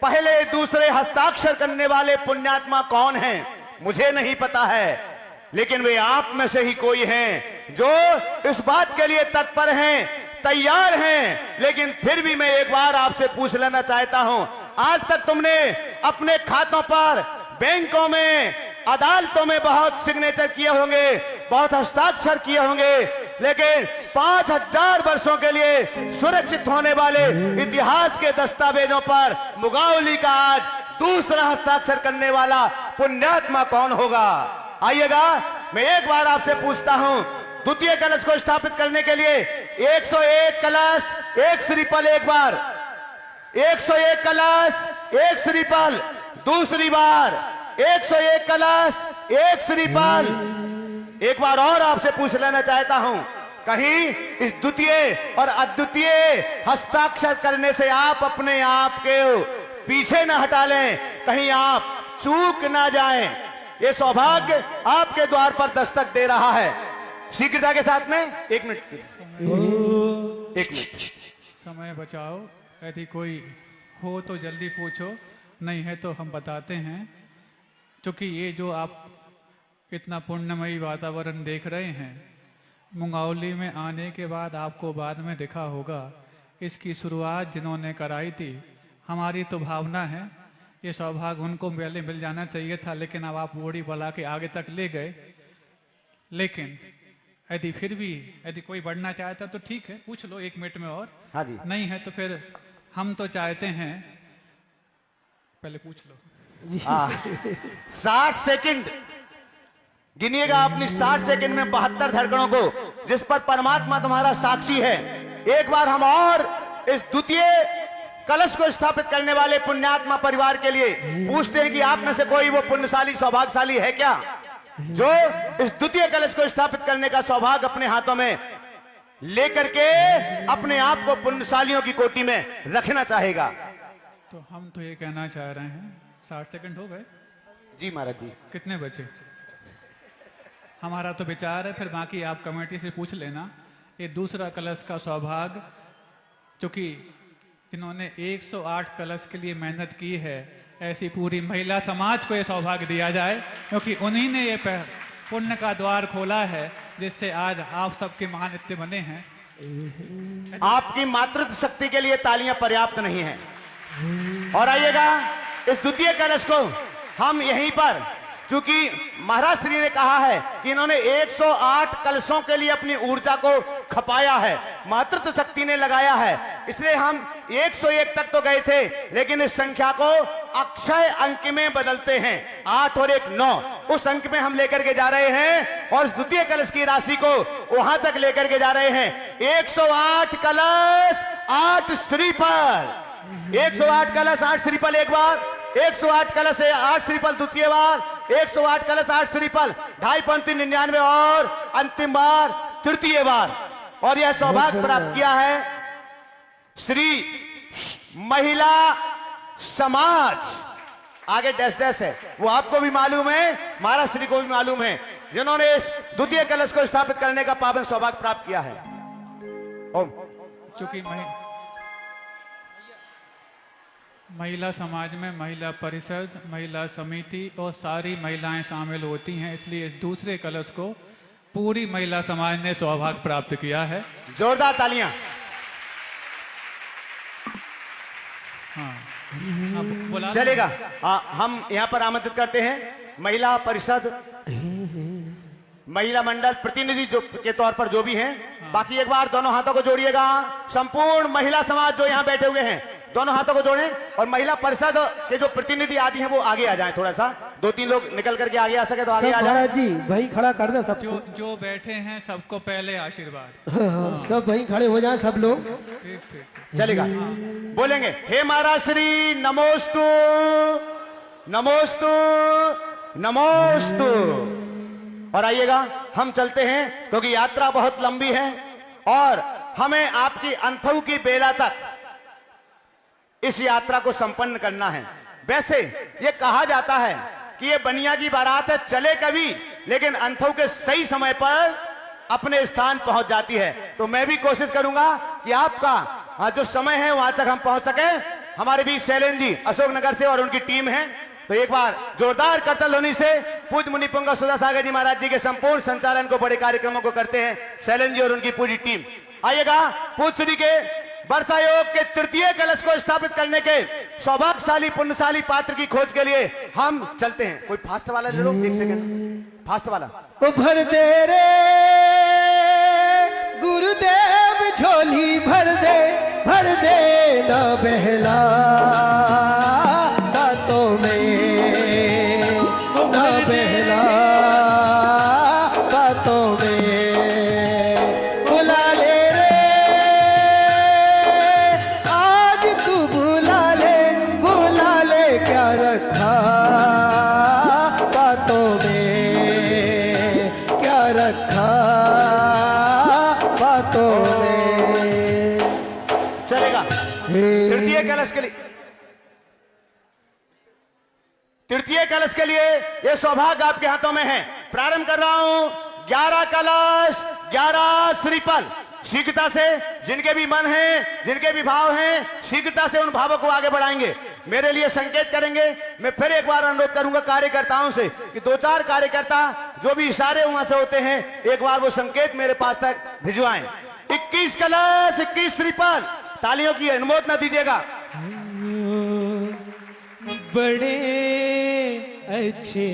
पहले दूसरे हस्ताक्षर करने वाले पुण्यात्मा कौन हैं मुझे नहीं पता है, लेकिन वे आप में से ही कोई हैं जो इस बात के लिए तत्पर हैं, तैयार हैं। लेकिन फिर भी मैं एक बार आपसे पूछ लेना चाहता हूं, आज तक तुमने अपने खातों पर, बैंकों में, अदालतों में बहुत सिग्नेचर किए होंगे, बहुत हस्ताक्षर किए होंगे, लेकिन 5000 वर्षों के लिए सुरक्षित होने वाले इतिहास के दस्तावेजों पर मुगावली का आज दूसरा हस्ताक्षर करने वाला पुण्यात्मा कौन होगा? आइएगा, मैं एक बार आपसे पूछता हूं, द्वितीय कलश को स्थापित करने के लिए 101 कलश, 1 श्रीफल एक बार, 101 कलश, 1 श्रीफल दूसरी बार, 101 कलश, 1 श्रीफल। एक बार और आपसे पूछ लेना चाहता हूं, कहीं इस द्वितीय और अद्वितीय हस्ताक्षर करने से आप अपने आप के पीछे न हटा लें, कहीं आप चूक ना जाएं। ये सौभाग्य आपके द्वार पर दस्तक दे रहा है। शीघ्रता के साथ में 1 मिनट, 1 मिनट समय बचाओ। यदि कोई हो तो जल्दी पूछो, नहीं है तो हम बताते हैं। क्योंकि ये जो आप इतना पुण्यमयी वातावरण देख रहे हैं, मुंगावली में आने के बाद आपको बाद में दिखा होगा, इसकी शुरुआत जिन्होंने कराई थी, हमारी तो भावना है ये सौभाग्य उनको पहले मिल जाना चाहिए था, लेकिन अब आप बूढ़ी बला के आगे तक ले गए। लेकिन यदि फिर भी यदि कोई बढ़ना चाहता तो ठीक है, पूछ लो 1 मिनट में और। हाँ जी, नहीं है तो फिर हम तो चाहते हैं, पहले पूछ लो। 60 सेकंड गिनिएगा अपनी 60 सेकंड में 72 धड़कनों को, जिस पर परमात्मा तुम्हारा साक्षी है। एक बार हम और इस द्वितीय कलश को स्थापित करने वाले पुण्यात्मा परिवार के लिए पूछते हैं कि आप में से कोई वो पुण्यशाली सौभाग्यशाली है क्या जो इस द्वितीय कलश को स्थापित करने का सौभाग्य अपने हाथों में लेकर के अपने आप को पुण्यशालियों की कोटि में रखना चाहेगा? तो हम तो ये कहना चाह रहे हैं, 60 सेकंड हो गए जी महाराज जी। कितने बचे? हमारा तो विचार है, फिर बाकी आप कमेटी से पूछ लेना। ये दूसरा कलश का सौभाग्य, क्योंकि जिन्होंने 108 कलश के लिए मेहनत की है, ऐसी पूरी महिला समाज को ये सौभाग्य दिया जाए, क्योंकि उन्हीं ने ये पुण्य का द्वार खोला है जिससे आज आप सबके महान इतने बने हैं। आपकी मातृत्व शक्ति के लिए तालियां पर्याप्त नहीं है। और आइएगा, इस द्वितीय कलश को हम यहीं पर, चूंकि महाराज श्री ने कहा है कि इन्होंने 108 कलशों के लिए अपनी ऊर्जा को खपाया है, मातृत्व शक्ति ने लगाया है, इसलिए हम 101 तक तो गए थे, लेकिन इस संख्या को अक्षय अंक में बदलते हैं। 8 और 1 9, उस अंक में हम लेकर के जा रहे हैं और इस द्वितीय कलश की राशि को वहां तक लेकर के जा रहे हैं। 108 कलश 8 श्रीफल, 108 कलश 8 श्रीफल एक बार, 108 कलश 8 श्रीफल द्वितीय बार, 108 कलश 8 श्रीफल 2.5 और अंतिम बार तृतीय बार। और यह सौभाग्य प्राप्त किया है श्री महिला समाज, आगे डैश डैश है, वो आपको भी मालूम है, महाराज श्री को भी मालूम है, जिन्होंने इस द्वितीय कलश को स्थापित करने का पावन सौभाग्य प्राप्त किया है। ओम। चूंकि महिला समाज में महिला परिषद, महिला समिति और सारी महिलाएं शामिल होती हैं, इसलिए इस दूसरे कलश को पूरी महिला समाज ने सौभाग्य प्राप्त किया है। जोरदार तालियां। हाँ, अब बोला चलेगा। हम यहां पर आमंत्रित करते हैं महिला परिषद, महिला मंडल प्रतिनिधि जो के तौर पर जो भी हैं, बाकी एक बार दोनों हाथों को जोड़िएगा। संपूर्ण महिला समाज जो यहां बैठे हुए हैं, दोनों हाथों को जोड़ें और महिला परिषद के जो प्रतिनिधि आदि हैं वो आगे आ जाएं। थोड़ा सा 2-3 लोग निकल करके आगे आ सके तो आगे आ जाएं। महाराज जी वहीं खड़ा कर दे सबको। जो बैठे हैं सबको पहले आशीर्वाद। हाँ, सब वहीं खड़े हो जाएं सब लोग। ठीक ठीक। चलेगा, बोलेंगे हे महाराज श्री नमोस्तु नमोस्तु नमोस्तु। और आइएगा, हम चलते हैं क्योंकि यात्रा बहुत लंबी है और हमें आपकी अंथऊ की बेला तक इस यात्रा को संपन्न करना है। वैसे ये कहा जाता है कि ये बनिया की बारात है, चले कभी लेकिन अंथऊ के सही समय पर अपने स्थान पहुंच जाती है। तो मैं भी कोशिश करूंगा कि आपका जो समय है वहां तक हम पहुंच सके। हमारे बीच शैलेंद्र जी अशोकनगर से और उनकी टीम है, तो एक बार जोरदार करतल ध्वनि से पूज्य मुनि पुंगव सुधा सागर जी महाराज जी के संपूर्ण संचालन को, बड़े कार्यक्रमों को करते हैं शैलेंद्र जी और उनकी पूरी टीम। आइएगा, पूज्य श्री के वर्षा योग के तृतीय कलश को स्थापित करने के सौभाग्यशाली पुण्यशाली पात्र की खोज के लिए हम चलते हैं। कोई फास्ट वाला ले लो, 1 सेकंड, फास्ट वाला। ओ भर दे रे गुरुदेव झोली, भर दे ना बहला बातों में, ना बहला बातों में। बुला ले रे आज तू, बुला ले क्या रखा बातों में, क्या रखा बातों में। चलेगा, तृतीय कलश के लिए, तृतीय कलश के लिए यह सौभाग्य आपके हाथों में है। प्रारंभ कर रहा हूं 11 कलश 11 श्रीफल। शीघ्रता से जिनके भी मन हैं, जिनके भी भाव हैं, शीघ्रता से उन भावों को आगे बढ़ाएंगे, मेरे लिए संकेत करेंगे। मैं फिर एक बार अनुरोध करूंगा कार्यकर्ताओं से कि 2-4 कार्यकर्ता जो भी इशारे वहां से होते हैं, एक बार वो संकेत मेरे पास तक भिजवाएं। 21 कलश 21 श्रीफल, तालियों की अनुमोदना दीजिएगा। बड़े अच्छे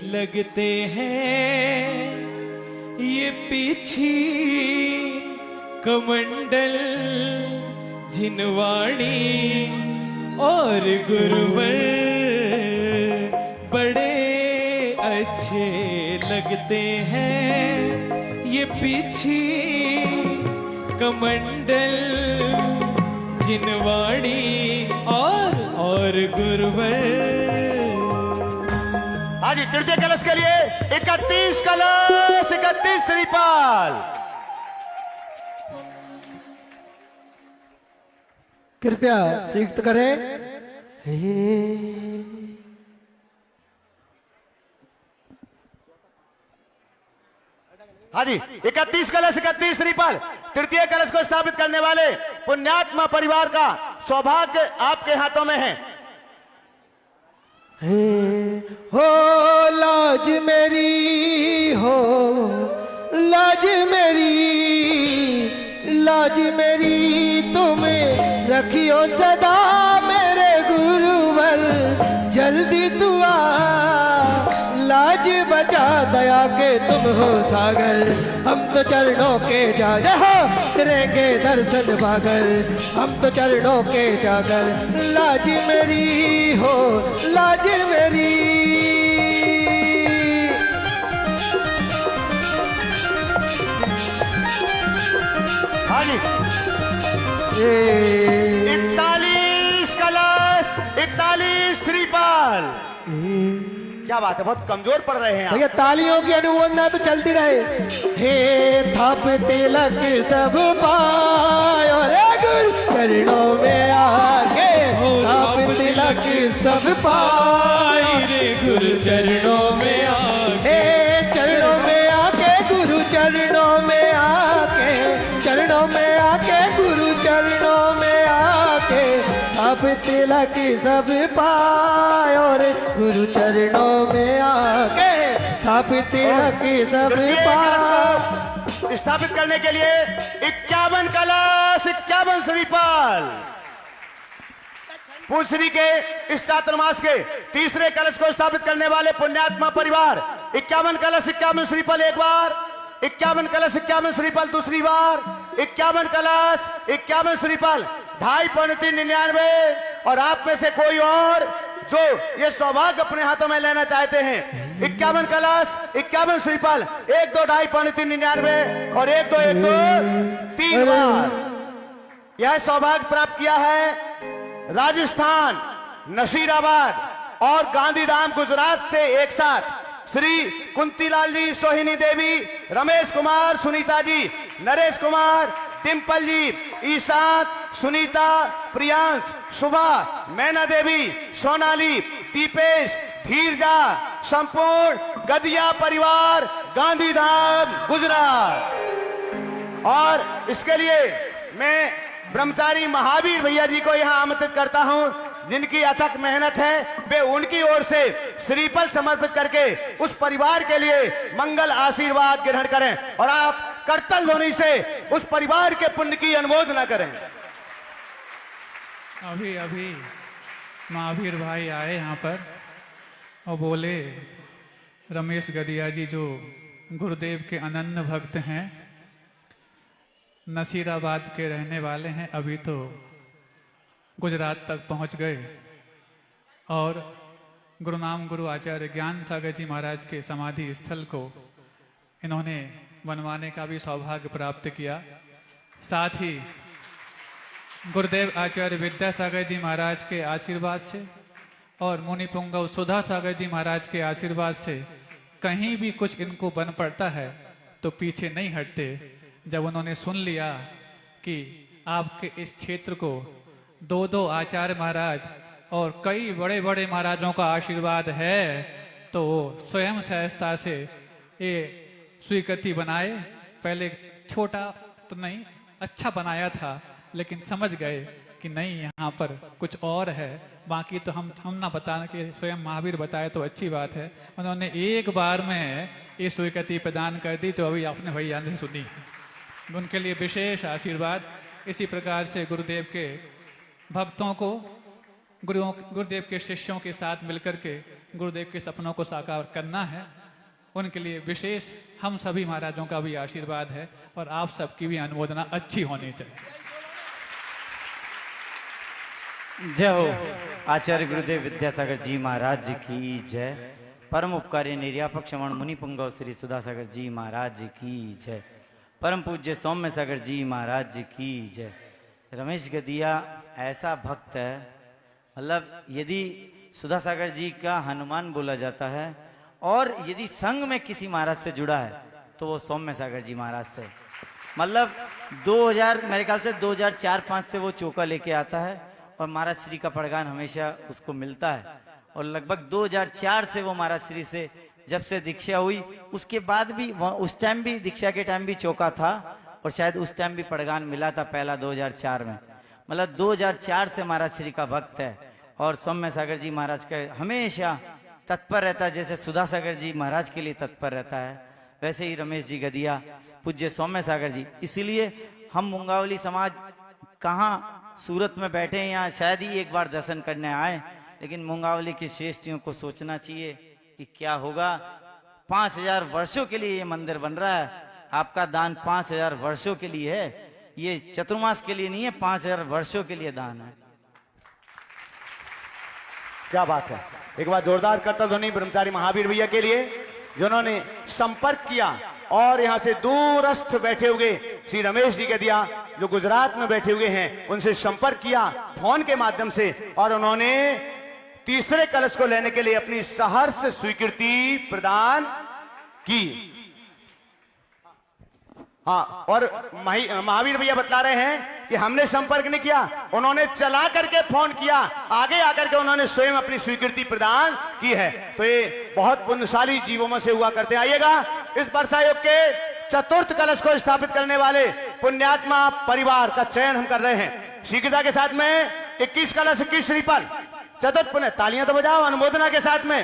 लगते हैं ये पीछी कमंडल, जिनवाणी और गुरुवर। बड़े अच्छे लगते हैं ये पीछी कमंडल, जिनवाणी और गुरुवर। हाँ जी, तृतीय कलश के लिए 31 कलश 31 श्रीफल। कृपया स्वीकृत करें। हाँ जी, 31 कलश 31 श्रीफल। तृतीय कलश को स्थापित करने वाले पुण्यात्मा परिवार का सौभाग्य आपके हाथों में है। हो लाज मेरी, हो लाज मेरी, लाज मेरी तुम्हें रखियो सदा मेरे गुरुवर, जल्दी तू आ लाज बचा, दया के तुम हो सागर, हम तो चरणों के जागर करेंगे दर्शन पाकर, हम तो चरणों के जागर, लाज मेरी हो लाज मेरी। हाँ जी, 41 कलश, 41 श्रीपाल। क्या बात है, बहुत कमजोर पड़ रहे हैं आप। भैया तालियों की अनुमोदना तो चलती रहे। हे थाप तिलक सब पायो रे गुरु चरणों में आके, थाप तिलक सब पायो रे गुरु चरणों में आके, चरणों में आके गुरु चरणों में आके, चरणों में आके गुरु चरणों में आके, थाप तिलक सब पायो रे गुरु चरणों में आके, थाप तिलक सब पायो। स्थापित करने के लिए 51 कलश, 51 श्रीपाल। पूछरी के इस चातुर्मास के तीसरे कलश को स्थापित करने वाले पुण्यात्मा परिवार 51 कलश 51 श्रीफल एक बार, 51 कलश 51 श्रीफल दूसरी बार, 51 कलश 51 श्रीफल 2.5 और आप में से कोई और जो ये सौभाग्य अपने हाथों में लेना चाहते हैं 51 कलश 51 श्रीफल 1 2 2.5 और 1 2 1 2 3 बार यह सौभाग्य प्राप्त किया है राजस्थान नशीराबाद और गांधीधाम गुजरात से एक साथ श्री कुंतीलाल जी, सोहिनी देवी, रमेश कुमार, सुनीता जी, नरेश कुमार, डिम्पल जी, ईशान, सुनीता, प्रियांश, शुभा, मैना देवी, सोनाली, दीपेश, धीरजा, संपूर्ण गदिया परिवार गांधीधाम गुजरात। और इसके लिए मैं ब्रह्मचारी महावीर भैया जी को यहां आमंत्रित करता हूं, जिनकी अथक मेहनत है, वे उनकी ओर से श्रीफल समर्पित करके उस परिवार के लिए मंगल आशीर्वाद ग्रहण करें और आप करतल ध्वनि से उस परिवार के पुण्य की अनुमोदना करें। अभी अभी महावीर भाई आए यहाँ पर और बोले, रमेश गदिया जी जो गुरुदेव के अनन्य भक्त हैं, नसीराबाद के रहने वाले हैं, अभी तो गुजरात तक पहुंच गए और गुरुनाम गुरु आचार्य ज्ञान सागर जी महाराज के समाधि स्थल को इन्होंने बनवाने का भी सौभाग्य प्राप्त किया। साथ ही गुरुदेव आचार्य विद्यासागर जी महाराज के आशीर्वाद से और मुनि पुंगव सुधा सागर जी महाराज के आशीर्वाद से कहीं भी कुछ इनको बन पड़ता है तो पीछे नहीं हटते। जब उन्होंने सुन लिया कि आपके इस क्षेत्र को 2-2 आचार्य महाराज और कई बड़े बड़े महाराजों का आशीर्वाद है तो वो स्वयं सहजता से ये स्वीकृति बनाए। पहले छोटा तो नहीं, अच्छा बनाया था, लेकिन समझ गए कि नहीं यहाँ पर कुछ और है, बाकी तो हम ना बताने के स्वयं महावीर बताए तो अच्छी बात है। उन्होंने एक बार में ये स्वीकृति प्रदान कर दी जो अभी आपने भैया ने सुनी, उनके लिए विशेष आशीर्वाद। इसी प्रकार से गुरुदेव के भक्तों को गुरुदेव के शिष्यों के साथ मिलकर के गुरुदेव के सपनों को साकार करना है, उनके लिए विशेष हम सभी महाराजों का भी आशीर्वाद है और आप सबकी भी अनुमोदना अच्छी होनी चाहिए। जय हो आचार्य गुरुदेव विद्यासागर जी महाराज जी की जय। परम उपकारी निर्यापक श्रवण मुनि पुंगव श्री सुधासागर जी महाराज जी की जय। परम पूज्य सौम्य सागर जी महाराज जी की जय। रमेश गदिया ऐसा भक्त है, मतलब यदि सुधासागर जी का हनुमान बोला जाता है और यदि संघ में किसी महाराज से जुड़ा है तो वो सौम्य सागर जी महाराज से, मतलब 2000 मेरे ख्याल से 2004-5 से वो चौका लेके आता है और महाराज श्री का पड़गान हमेशा उसको मिलता है। और लगभग 2004 से वो महाराज श्री से जब से दीक्षा हुई उसके बाद भी उस टाइम भी दीक्षा के टाइम भी चौका था और शायद उस टाइम भी पड़गान मिला था पहला 2004 में। मतलब 2004 से महाराज श्री का भक्त है और सौम्य सागर जी महाराज का हमेशा तत्पर रहता है, जैसे सुधा सागर जी महाराज के लिए तत्पर रहता है, वैसे ही रमेश जी गदिया पूज्य सौम्य सागर जी। इसीलिए हम मुंगावली समाज कहाँ सूरत में बैठे हैं, यहाँ शायद ही एक बार दर्शन करने आए, लेकिन मुंगावली की श्रेष्ठियों को सोचना चाहिए कि क्या होगा। 5000 वर्षों के लिए ये मंदिर बन रहा है, आपका दान 5000 वर्षों के लिए है, ये चतुर्मास के लिए नहीं है, 5000 वर्षों के लिए दान है। क्या बात है। एक बार जोरदार करतल ध्वनि ब्रह्मचारी महावीर भैया के लिए, जिन्होंने संपर्क किया और यहां से दूरस्थ बैठे हुए श्री रमेश जी गदिया जो गुजरात में बैठे हुए हैं, उनसे संपर्क किया फोन के माध्यम से और उन्होंने तीसरे कलश को लेने के लिए अपनी सहर्ष स्वीकृति प्रदान की। हाँ, और महावीर भैया बतला रहे हैं कि हमने संपर्क नहीं किया, उन्होंने चला करके फोन किया, आगे आकर के उन्होंने स्वयं अपनी स्वीकृति प्रदान की है। तो ये बहुत पुण्यशाली जीवों में से हुआ करते हैं। आइएगा, इस वर्षायोग के चतुर्थ कलश को स्थापित करने वाले पुण्यात्मा परिवार का चयन हम कर रहे हैं। शीघ्रता के साथ में 21 कलश 21 श्रीफल चतुर्थ पुण्य, तालियां तो बजाओ अनुमोदना के साथ में।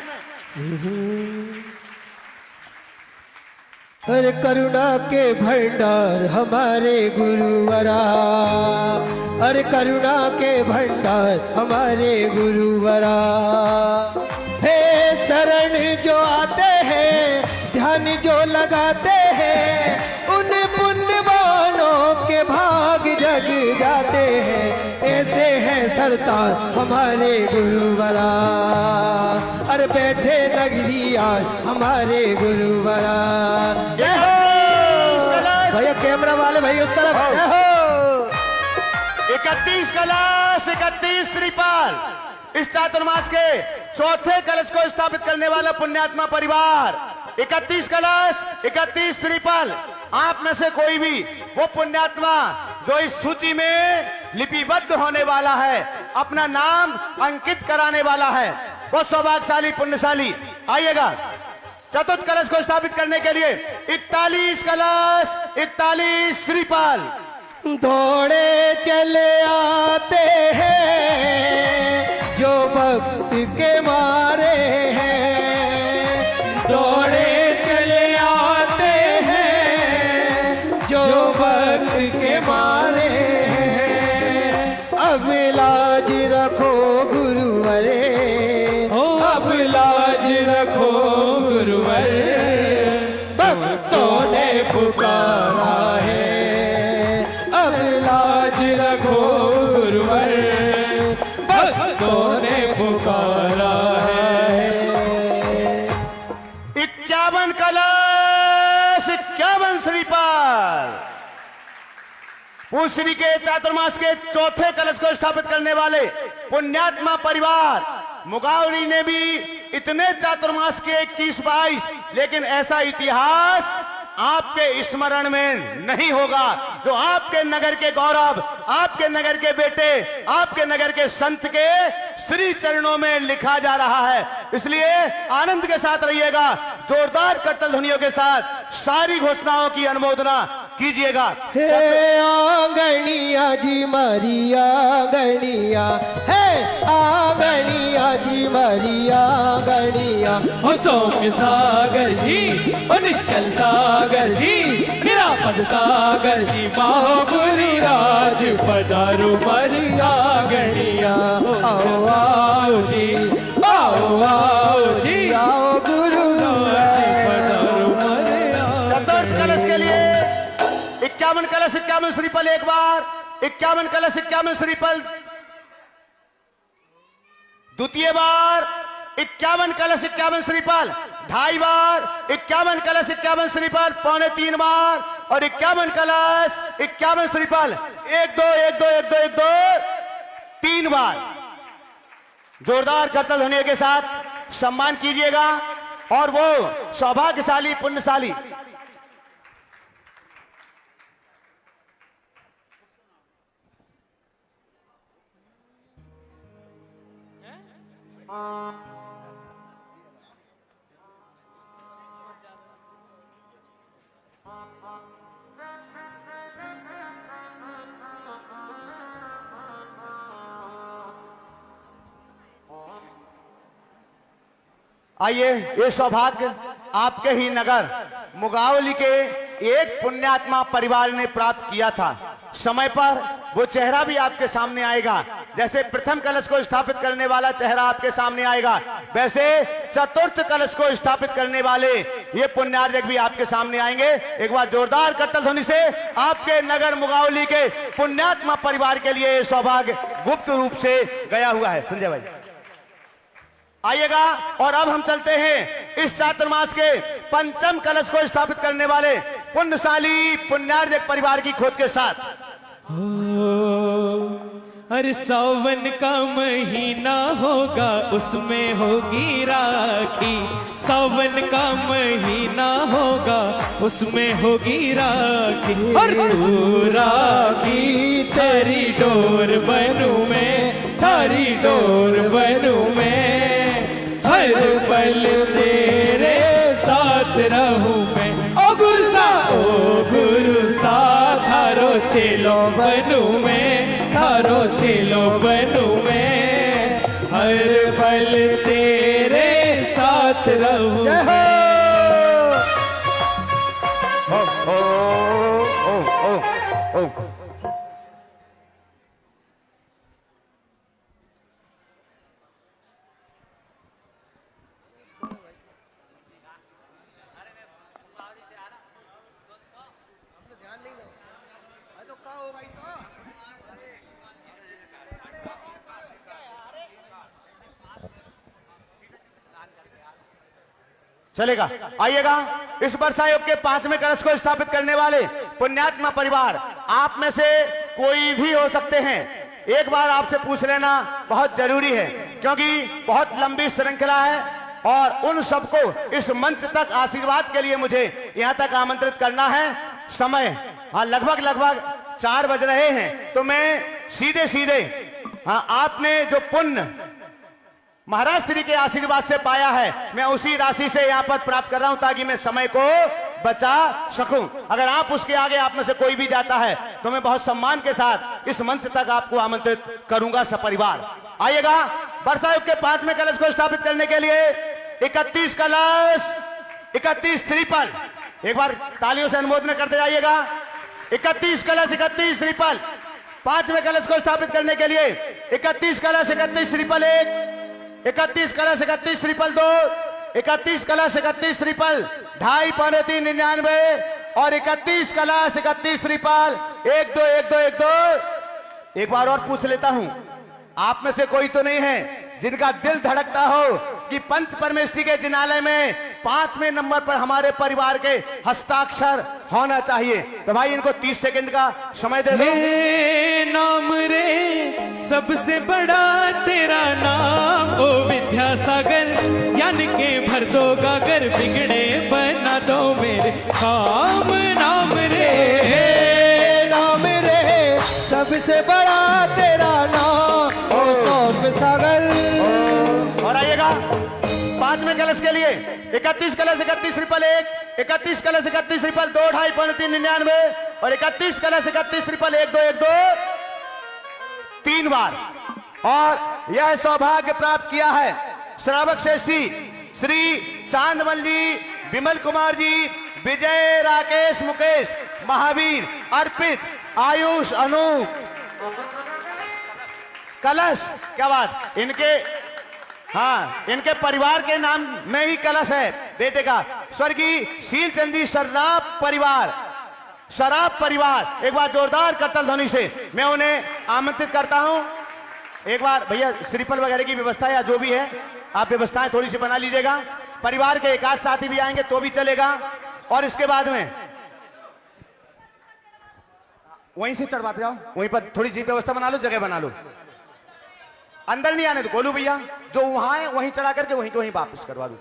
हर करुणा के भंडार हमारे गुरुवरा, हर करुणा के भंडार हमारे गुरुवरा। हे शरण जो आते हैं, ध्यान जो लगाते हैं, उन पुण्यवानों के भाग जग जाते हैं। ऐसे हैं सरताज हमारे गुरुवरा, अरे बैठे नगरी आज हमारे गुरुवरा। जय हो भैया, कैमरा वाले भैया उस तरफ। जय हो। 31 कलश 31 श्रीफल इस चातुर्मास के चौथे कलश को स्थापित करने वाला पुण्यात्मा परिवार। 31 कलश 31 श्रीफल। आप में से कोई भी वो पुण्यात्मा जो इस सूची में लिपिबद्ध होने वाला है, अपना नाम अंकित कराने वाला है, वो सौभाग्यशाली पुण्यशाली। आइएगा, चतुर्थ कलश को स्थापित करने के लिए 41 कलश 41 श्रीफल। दौड़े चले आते हैं जो भक्त के मारे हैं, दौड़े चले आते हैं जो भक्त के मारे हैं। अब लाज रखो गुरुवरे, अब लाज रखो गुरुवरे, भक्तों ने पुकारा है, अब लाज रखो गुरुवर, भक्तों ने पुकारा है। 51 कलश 51 श्रीफल। पूर्वी के चातुर्मास के चौथे कलश को स्थापित करने वाले पुण्यात्मा परिवार। मुगावली ने भी इतने चातुर्मास के 21-22, लेकिन ऐसा इतिहास आपके स्मरण में नहीं होगा जो आपके नगर के गौरव, आपके नगर के बेटे, आपके नगर के संत के श्री चरणों में लिखा जा रहा है। इसलिए आनंद के साथ रहिएगा, जोरदार करतल ध्वनियों के साथ सारी घोषणाओं की अनुमोदना कीजिएगा। हे आंगनिया जी मारी आंगनिया, हे आंगनिया जी मारी आंगनिया। ओ सौम्य सागर जी, ओ निश्चल सागर जी, निरापद सागर जी, बाहुबली राज पधारो मरी आंगनिया। आओ आओ जी, आओ आओ जी, आओ गुरु पधारो मरी। चतुर्थ कलश के लिए 51 कलश 51 श्रीफल एक बार, 51 कलश 51 श्रीफल द्वितीय बार, 51 कलश 51 श्रीफल ढाई बार, 51 कलश 51 श्रीफल पौने 3 बार और 51 कलश 51 श्रीफल 1 2 1 2 1 2 1 2 3 बार। जोरदार करतल ध्वनि के साथ सम्मान कीजिएगा और वो सौभाग्यशाली पुण्यशाली आइए, ये सौभाग्य आपके ही नगर मुगावली के एक पुण्यात्मा परिवार ने प्राप्त किया था। समय पर वो चेहरा भी आपके सामने आएगा। जैसे प्रथम कलश को स्थापित करने वाला चेहरा आपके सामने आएगा, वैसे चतुर्थ कलश को स्थापित करने वाले ये पुण्यार्जक भी आपके सामने आएंगे। एक बार जोरदार करतल ध्वनि से आपके नगर मुगावली के पुण्यात्मा परिवार के लिए सौभाग्य गुप्त रूप से गया हुआ है। संजय भाई आइएगा। और अब हम चलते हैं इस चातुर्मास के पंचम कलश को स्थापित करने वाले पुण्यशाली पुण्यार्जक परिवार की खोज के साथ। अरे सावन का महीना होगा, उसमें होगी राखी। सावन का महीना होगा, उसमें होगी राखी। और तू राखी तेरी डोर बनूं मैं, तारी डोर बनूं मैं। हर पल तेरे साथ रहूं मैं। ओ गुरु सा थारो चेलो बनूं मैं, थारो चेलो बनूं मैं। हर पल तेरे साथ रहूं मैं। ओ, ओ, ओ, ओ, ओ। चलेगा। आइएगा, इस वर्षा योग के 5वें कलश को स्थापित करने वाले पुण्यात्मा परिवार आप में से कोई भी हो सकते हैं। एक बार आपसे पूछ लेना बहुत जरूरी है, क्योंकि बहुत लंबी श्रृंखला है और उन सबको इस मंच तक आशीर्वाद के लिए मुझे यहां तक आमंत्रित करना है। समय लगभग 4 बज रहे हैं, तो मैं सीधे आपने जो पुण्य महाराज श्री के आशीर्वाद से पाया है, मैं उसी राशि से यहाँ पर प्राप्त कर रहा हूं, ताकि मैं समय को बचा सकूं। अगर आप उसके आगे आप में से कोई भी जाता है, तो मैं बहुत सम्मान के साथ इस मंच तक आपको आमंत्रित करूंगा सपरिवार। आइएगा, वर्षा युग के 5वें कलश को स्थापित करने के लिए 31 कलश, 31 श्रीफल। एक बार तालियों से अनुमोदन करते जाइएगा। 31 कलश, 31 श्रीफल। 5वें कलश को स्थापित करने के लिए 31 कलश, 31 श्रीफल 1, 31 कलश, 31 श्रीफल 2, 31 कलश, 31 श्रीफल 2.5, 3, 99 और 31 कलश, 31 श्रीफल 1, 2, 1, 2, 1, 2। एक बार और पूछ लेता हूं, आप में से कोई तो नहीं है जिनका दिल धड़कता हो कि पंच परमेष्ठी के जिनालय में 5वें नंबर पर हमारे परिवार के हस्ताक्षर होना चाहिए? तो भाई इनको 30 सेकंड का समय दे दो। नाम रे सबसे बड़ा तेरा नाम, ओ विद्यासागर ज्ञान के भर दो गागर, बिगड़े बना दो मेरे काम। नाम रे सबसे बड़ा तेरा नाम, ओ सौर सागर। और आइएगा, 5वें कलश के लिए 31 कलश, 31 श्रीफल 1, 31 कलश, 31 श्रीफल 2, 2.5, 3, 99 और 31 कलश, 31 श्रीफल 1, 2, 1, 2 3 बार। और यह सौभाग्य प्राप्त किया है श्रावक श्रेष्ठी श्री चांदमल जी, विमल कुमार जी, विजय, राकेश, मुकेश, महावीर, अर्पित, आयुष, अनु, कलश। क्या बात, इनके परिवार के नाम में ही कलश है बेटे का। स्वर्गीय शीलचंद जी शराब परिवार। एक बार जोरदार करतल ध्वनि से मैं उन्हें आमंत्रित करता हूं। एक बार भैया श्रीफल वगैरह की व्यवस्था या जो भी है आप व्यवस्थाएं थोड़ी सी बना लीजिएगा। परिवार के एक आध साथी भी आएंगे तो भी चलेगा। और इसके बाद में वहीं से चढ़वाते जाओ, वहीं पर थोड़ी सी व्यवस्था बना लो, जगह बना लो। अंदर नहीं आने दो गोलू भैया, जो वहां है वहीं चढ़ा करके वहीं को वहीं वापस करवा दो,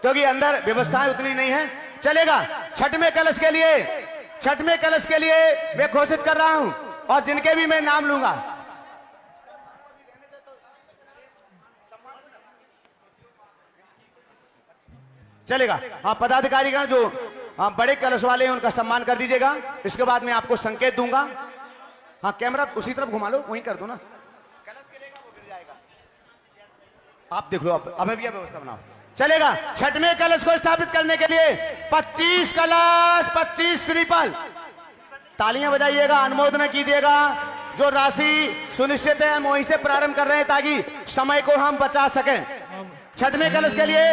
क्योंकि अंदर व्यवस्थाएं उतनी नहीं है। चलेगा। छठवें कलश के लिए मैं घोषित कर रहा हूं, और जिनके भी मैं नाम लूंगा चलेगा। हाँ, पदाधिकारीगण जो बड़े कलश वाले हैं उनका सम्मान कर दीजिएगा। इसके बाद मैं आपको संकेत दूंगा। हाँ, कैमरा उसी तरफ घुमा लो, वहीं कर दो ना। कलश गिरेगा वो गिर जाएगा, आप देख लो। अब व्यवस्था बनाओ। चलेगा। छठवें कलश को स्थापित करने के लिए 25 कलश, 25 श्रीफल। तालियां बजाइएगा, अनुमोदन कीजिएगा। जो राशि सुनिश्चित है हम वहीं से प्रारंभ कर रहे हैं ताकि समय को हम बचा सकें। छठवें कलश के लिए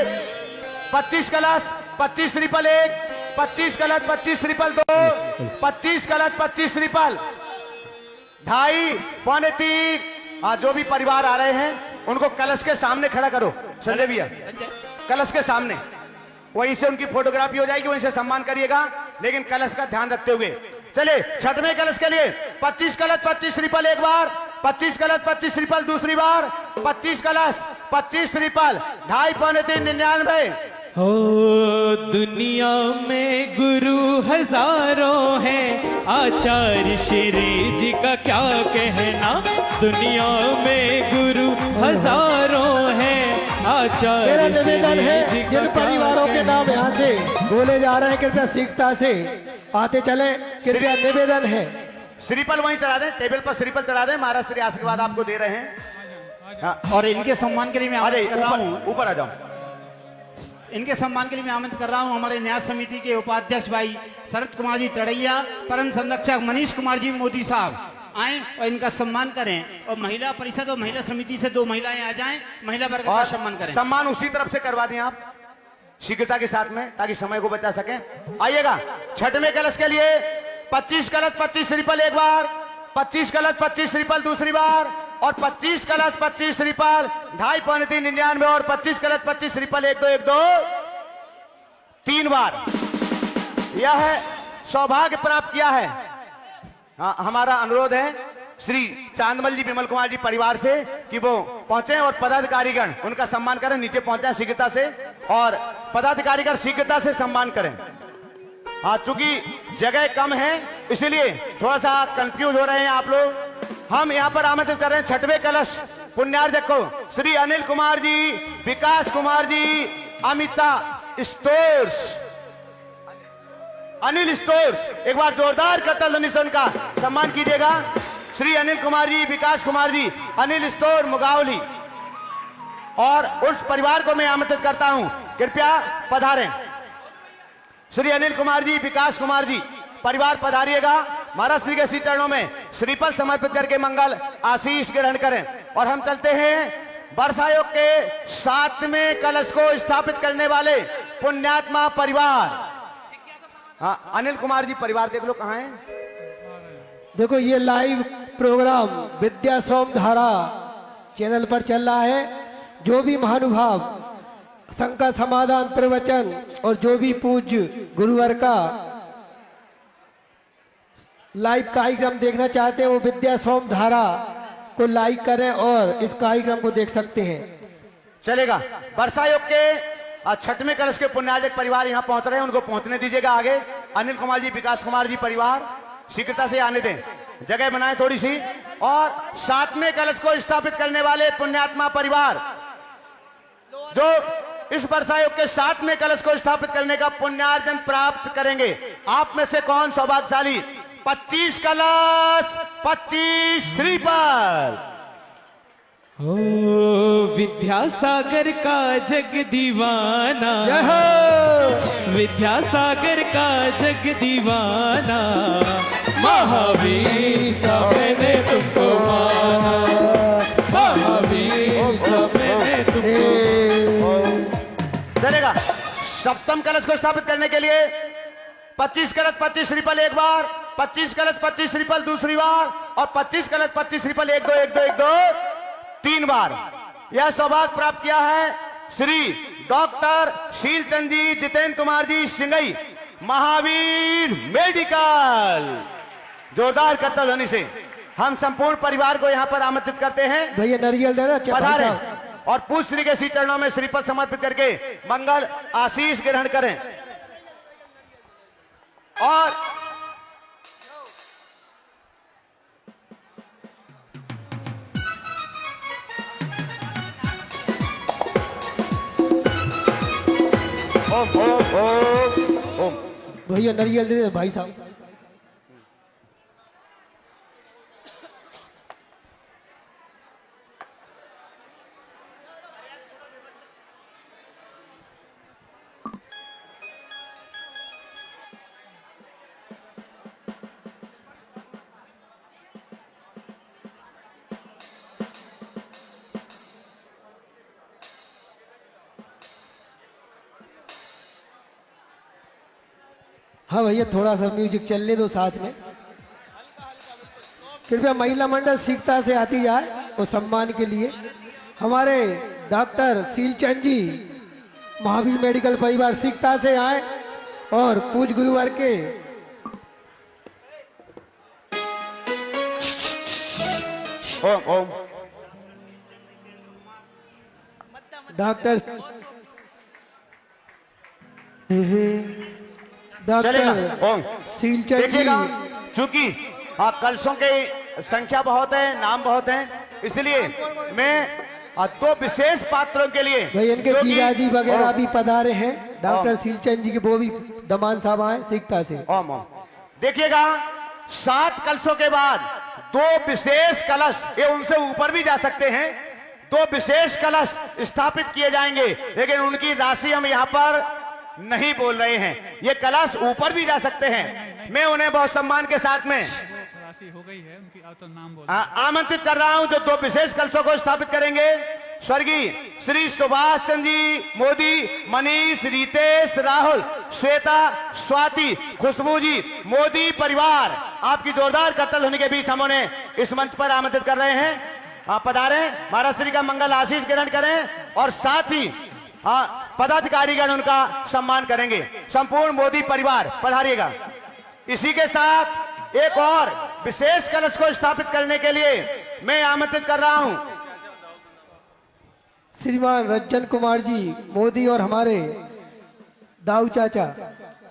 25 कलश, 25 श्रीफल 1, 25 कलश, 25 श्रीफल 2, 25 कलश, 25 श्रीफल 2.5, पौने 3। जो भी परिवार आ रहे हैं उनको कलश के सामने खड़ा करो संजय भैया, कलश के सामने। वहीं से उनकी फोटोग्राफी हो जाएगी, वहीं से सम्मान करिएगा, लेकिन कलश का ध्यान रखते हुए। चले छठवें कलश के लिए 25 कलश, 25 श्रीफल एक बार, 25 कलश, 25 श्रीफल दूसरी बार, 25 कलश, 25 श्रीफल 2.5, पौने 3, 99। हो दुनिया में गुरु हजारों हैं, आचार्य श्री जी का क्या कहना। दुनिया में गुरु हजारों हैं, मेरा आचार्य निवेदन है श्री जी जिन का क्या परिवारों के कहना। नाम यहाँ से बोले जा रहे हैं कृपया शीघ्रता से आते चले, कृपया निवेदन है। श्रीफल वहीं चढ़ा दें, टेबल पर श्रीफल चढ़ा दें। महाराज श्री आशीर्वाद आपको दे रहे हैं। हाँ, और इनके सम्मान के लिए मैं आ जाइए, आमंत्रित कर रहा हूँ, ऊपर आ जाओ। इनके सम्मान के लिए मैं आमंत्रित कर रहा हूँ हमारे न्याय समिति के उपाध्यक्ष भाई शरद कुमार जी तड़ैया, परम संरक्षक मनीष कुमार जी मोदी साहब आए और इनका सम्मान करें। और महिला परिषद और महिला समिति से 2 महिलाएं आ जाएं, महिला वर्ग का और सम्मान करें। सम्मान उसी तरफ से करवा दें आप शीघ्रता के साथ में, ताकि समय को बचा सकें। आइएगा छठवें कलश के लिए 25 कलश, 25 श्रीफल एक बार, 25 कलश, 25 श्रीफल दूसरी बार, और 25 कलश, 25 श्रीफल 2.5, पौने 3, 99, और 25 कलश, 25 श्रीफल 1, 2, 1, 2, 3 बार। यह सौभाग्य प्राप्त किया है। हाँ, हमारा अनुरोध है श्री चांदमल जी, विमल कुमार जी परिवार से कि वो पहुंचे और पदाधिकारीगण उनका सम्मान करें, नीचे पहुंचे शीघ्रता से, और पदाधिकारीगण शीघ्रता से सम्मान करें। हाँ, चूंकि जगह कम है इसलिए थोड़ा सा कंफ्यूज हो रहे हैं आप लोग। हम यहाँ पर आमंत्रित कर रहे हैं छठवें कलश पुण्यार्जक को श्री अनिल कुमार जी, विकास कुमार जी, अमिता स्टोर्स, अनिल स्टोर्स। एक बार जोरदार करतल ध्वनि से उनका सम्मान कीजिएगा। श्री अनिल कुमार जी, विकास कुमार जी, अनिल स्टोर मुगावली। और उस परिवार को मैं आमंत्रित करता हूं, कृपया पधारें। श्री अनिल कुमार जी, विकास कुमार जी परिवार पधारिएगा। महाराज श्री के श्री चरणों में श्रीफल समर्पित करके मंगल आशीष ग्रहण करें। और हम चलते हैं वर्षायोग के 7वें कलश को स्थापित करने वाले पुण्यात्मा परिवार। हाँ, अनिल कुमार जी परिवार देख लो कहाँ है। देखो ये लाइव प्रोग्राम विद्या सोम धारा चैनल पर चल रहा है। जो भी महानुभाव शंका समाधान प्रवचन और जो भी पूज्य गुरुवर का लाइव कार्यक्रम देखना चाहते हैं वो विद्या सोम धारा को लाइक करें और इस कार्यक्रम को देख सकते हैं। चलेगा। वर्षायोग के 6वें कलश के पुण्यार्जक परिवार यहाँ पहुंच रहे हैं, उनको पहुंचने दीजिएगा आगे। अनिल कुमार जी, विकास कुमार जी परिवार शीघ्रता से आने दें, जगह बनाएं थोड़ी सी। और 7वें कलश को स्थापित करने वाले पुण्यात्मा परिवार जो इस वर्षायोग के 7वें कलश को स्थापित करने का पुण्यार्जन प्राप्त करेंगे, आप में से कौन सौभाग्यशाली? 25 कलश, 25 श्रीफल। ओ विद्यासागर का जग दीवाना, विद्यासागर का जग दीवाना, महावीर सा मैंने तुमको माना, महावीर सा मैंने तुमको। चलेगा। सप्तम कलश को स्थापित करने के लिए 25 कलश, 25 श्रीफल एक बार, 25 कलश, 25 श्रीफल दूसरी बार, और 25 कलश, 25 श्रीफल 1, 2, 1, 2, 1, 2, 3 बार। यह सौभाग्य प्राप्त किया है श्री डॉक्टर शीलचंद जी, जितेंद्र कुमार जी सिंगई, महावीर मेडिकल। जोरदार करतल ध्वनि से हम संपूर्ण परिवार को यहाँ पर आमंत्रित करते हैं। भैया नारियल देना पधारें और पूज्य श्री के श्री चरणों में श्रीफल समर्पित करके मंगल आशीष ग्रहण करें। और ओम ओम ओम ओम। भैया नारियल दे दे भाई साहब। हाँ भैया, थोड़ा सा म्यूजिक चलने दो साथ में। कृपया महिला मंडल सीखता से आती जाए और सम्मान के लिए हमारे डॉक्टर सीलचंद जी महावीर मेडिकल परिवार सीखता से आए और पूज गुरुवार के ओम ओम डॉक्टर चलेगा। डॉक्टर ओम सीलचंद देखिएगा, जी चूंकि कलशों की संख्या बहुत है, नाम बहुत है, इसलिए मैं दो विशेष पात्रों के लिए भाई इनके जो कि- जीजा जी वगैरह ओम, भी पधारे हैं। डॉक्टर ओम। सीलचंद जी के वो भी दमान साहब आए सीखता से। ओम ओम देखिएगा, 7 कलशों के बाद 2 विशेष कलश, ये उनसे ऊपर भी जा सकते हैं, 2 विशेष कलश स्थापित किए जाएंगे, लेकिन उनकी राशि हम यहाँ पर नहीं बोल रहे हैं। ये कलश ऊपर भी जा सकते हैं, मैं उन्हें बहुत सम्मान के साथ में राशि हो गई है उनकी, अब तो नाम बोल आमंत्रित कर रहा हूं। जो 2 विशेष कलशों को स्थापित करेंगे, स्वर्गीय श्री सुभाष चंद्र जी मोदी, मनीष, रितेश, राहुल, श्वेता, स्वाति, खुशबू जी मोदी परिवार, आपकी जोरदार करतल होने के बीच हम उन्हें इस मंच पर आमंत्रित कर रहे हैं। आप पधारें, महाराज श्री का मंगल आशीष ग्रहण करें और साथ ही पदाधिकारीगण उनका सम्मान करेंगे। संपूर्ण मोदी परिवार पधारिएगा। इसी के साथ एक और विशेष कलश को स्थापित करने के लिए मैं आमंत्रित कर रहा हूं श्रीमान रंजन कुमार जी मोदी और हमारे दाऊ चाचा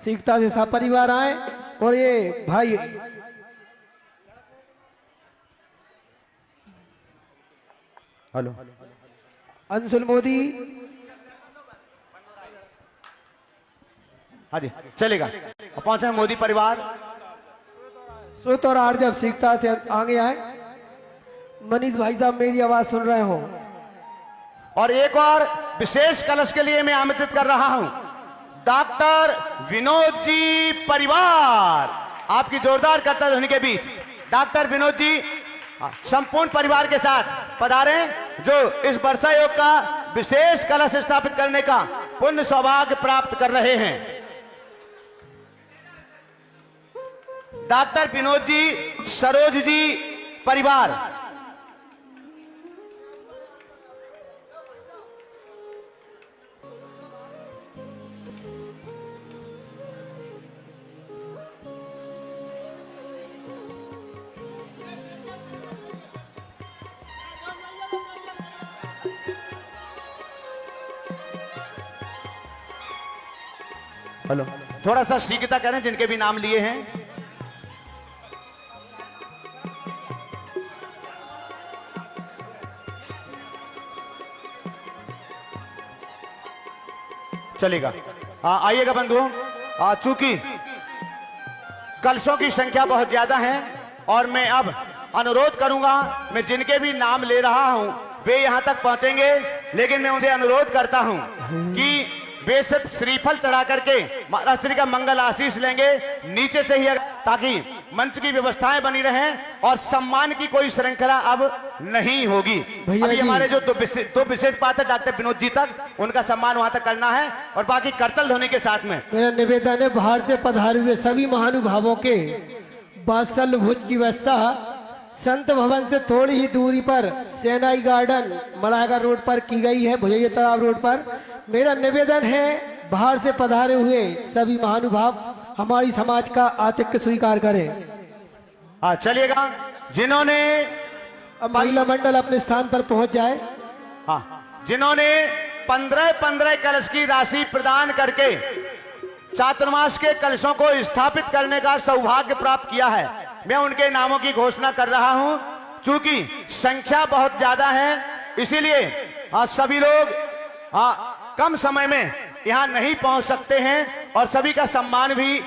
सीखता से सपरिवार आए और ये भाई हेलो अंशुल मोदी। हाँ जी चलेगा। पहुंचे मोदी परिवार। श्रोत और आर्जव सीखता से आगे आए। मनीष भाई साहब मेरी आवाज सुन रहे हो। और एक और विशेष कलश के लिए मैं आमंत्रित कर रहा हूं डॉक्टर विनोद जी परिवार, आपकी जोरदार करतल होने के बीच डॉक्टर विनोद जी संपूर्ण परिवार के साथ पधारे, जो इस वर्षा योग का विशेष कलश स्थापित करने का पुण्य सौभाग्य प्राप्त कर रहे हैं। डॉक्टर विनोद जी, सरोज जी परिवार। हेलो, थोड़ा सा शीघ्रता करें जिनके भी नाम लिए हैं। चलेगा। आइएगा बंधुओं, चूंकि कलशों की संख्या बहुत ज्यादा है और मैं अब अनुरोध करूंगा, मैं जिनके भी नाम ले रहा हूं वे यहां तक पहुंचेंगे, लेकिन मैं उनसे अनुरोध करता हूं कि बेशक श्रीफल चढ़ा करके महाराज श्री का मंगल आशीष लेंगे नीचे से ही, ताकि मंच की व्यवस्थाएं बनी रहें और सम्मान की कोई श्रृंखला अब नहीं होगी। भैया अभी जी। हमारे जो दो विशेष पात्र डॉक्टर विनोद जी तक, उनका सम्मान वहां तक करना है और बाकी करतल धोनी के साथ में मेरा निवेदन है बाहर से पधारे हुए सभी महानुभावों के बादशाह भुज की व्यवस्था संत भवन से थोड़ी ही दूरी पर सेनाई गार्डन मलागा रोड पर की गई है, भुजैया तालाब रोड पर। मेरा निवेदन है बाहर से पधारे हुए सभी महानुभाव हमारी समाज का आतिथ्य स्वीकार करें। चलिएगा। जिन्होंने अब महिला मंडल अपने स्थान पर पहुंच जाए। जिन्होंने 15-15 कलश की राशि प्रदान करके चातुर्मास के कलशों को स्थापित करने का सौभाग्य प्राप्त किया है, मैं उनके नामों की घोषणा कर रहा हूं। चूंकि संख्या बहुत ज्यादा है, इसीलिए सभी लोग कम समय में यहां नहीं पहुंच सकते हैं और सभी का सम्मान भी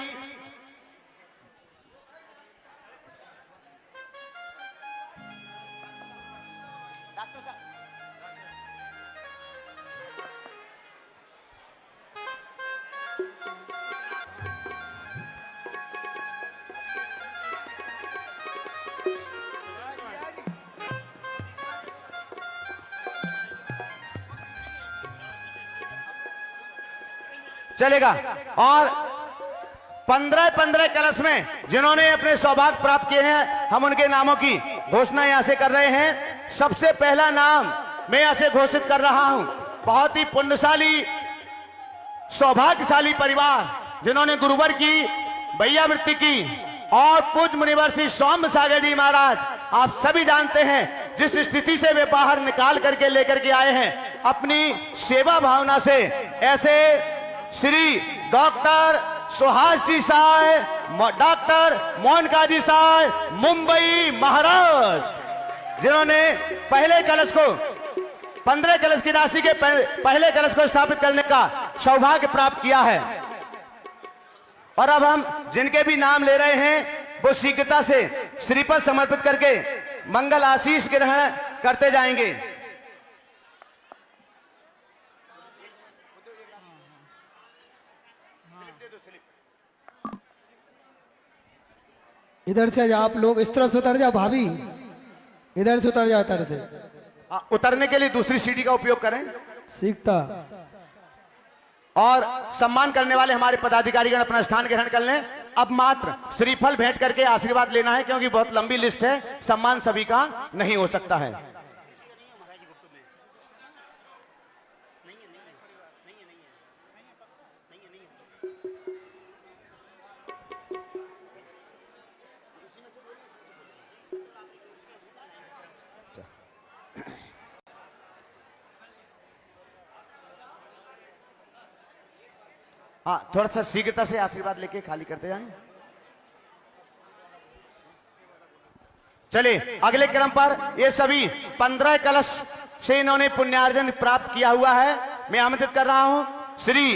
चलेगा। और 15 कलश में जिन्होंने अपने सौभाग्य प्राप्त किए हैं, हम उनके नामों की घोषणा यहां से कर रहे हैं। सबसे पहला नाम मैं यहां से घोषित कर रहा हूं, बहुत ही पुण्यशाली सौभाग्यशाली परिवार जिन्होंने गुरुवर की भैयावृत्ति की और पूज्य मुनिवर श्री सौम्य सागर जी महाराज, आप सभी जानते हैं जिस स्थिति से वे बाहर निकाल करके लेकर के आए हैं अपनी सेवा भावना से, ऐसे श्री डॉक्टर सुहास जी साहब, डॉक्टर मोहनका जी साहब, मुंबई महाराष्ट्र, जिन्होंने पहले कलश को 15 कलश की राशि के पहले कलश को स्थापित करने का सौभाग्य प्राप्त किया है। और अब हम जिनके भी नाम ले रहे हैं वो शीघ्रता से श्रीफल समर्पित करके मंगल आशीष ग्रहण करते जाएंगे। इधर से आप लोग इस तरफ से उतर जाओ, भाभी इधर से उतर जाओ, इधर से उतरने के लिए दूसरी सीढ़ी का उपयोग करें। सीखता और सम्मान करने वाले हमारे पदाधिकारीगण अपना स्थान ग्रहण कर लें। अब मात्र श्रीफल भेंट करके आशीर्वाद लेना है, क्योंकि बहुत लंबी लिस्ट है, सम्मान सभी का नहीं हो सकता है। हाँ, थोड़ा सा शीघ्रता से आशीर्वाद लेके खाली करते जाएं। चलिए अगले क्रम पर ये सभी 15 कलश से इन्होंने पुण्यार्जन प्राप्त किया हुआ है। मैं आमंत्रित कर रहा हूं श्री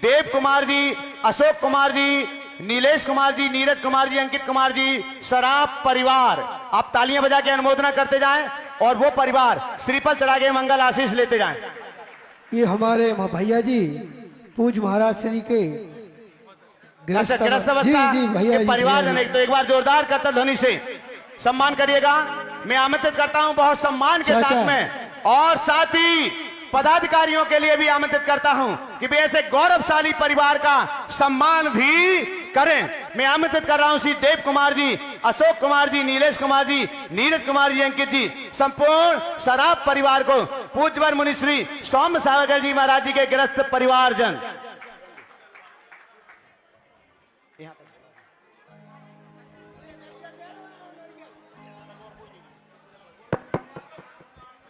देव कुमार जी, अशोक कुमार जी, नीलेश कुमार जी, नीरज कुमार जी, अंकित कुमार जी, सराफ परिवार। आप तालियां बजा के अनुमोदना करते जाएं और वो परिवार श्रीफल चढ़ा के मंगल आशीष लेते जाएं। ये हमारे भैया जी पूज महाराज श्री के गृहस्थ अवस्था के परिवार जन, तो एक बार जोरदार करतल ध्वनि से सम्मान करिएगा। मैं आमंत्रित करता हूं बहुत सम्मान के साथ में, और साथ ही पदाधिकारियों के लिए भी आमंत्रित करता हूं कि वे ऐसे गौरवशाली परिवार का सम्मान भी करें। मैं आमंत्रित कर रहा हूं श्री देव कुमार जी, अशोक कुमार जी, नीलेश कुमार जी, नीरज कुमार जी, अंकित जी, संपूर्ण सराफ परिवार को पूज्यवर मुनि श्री सौम्य सागर जी महाराज जी के गृहस्थ परिवार जन।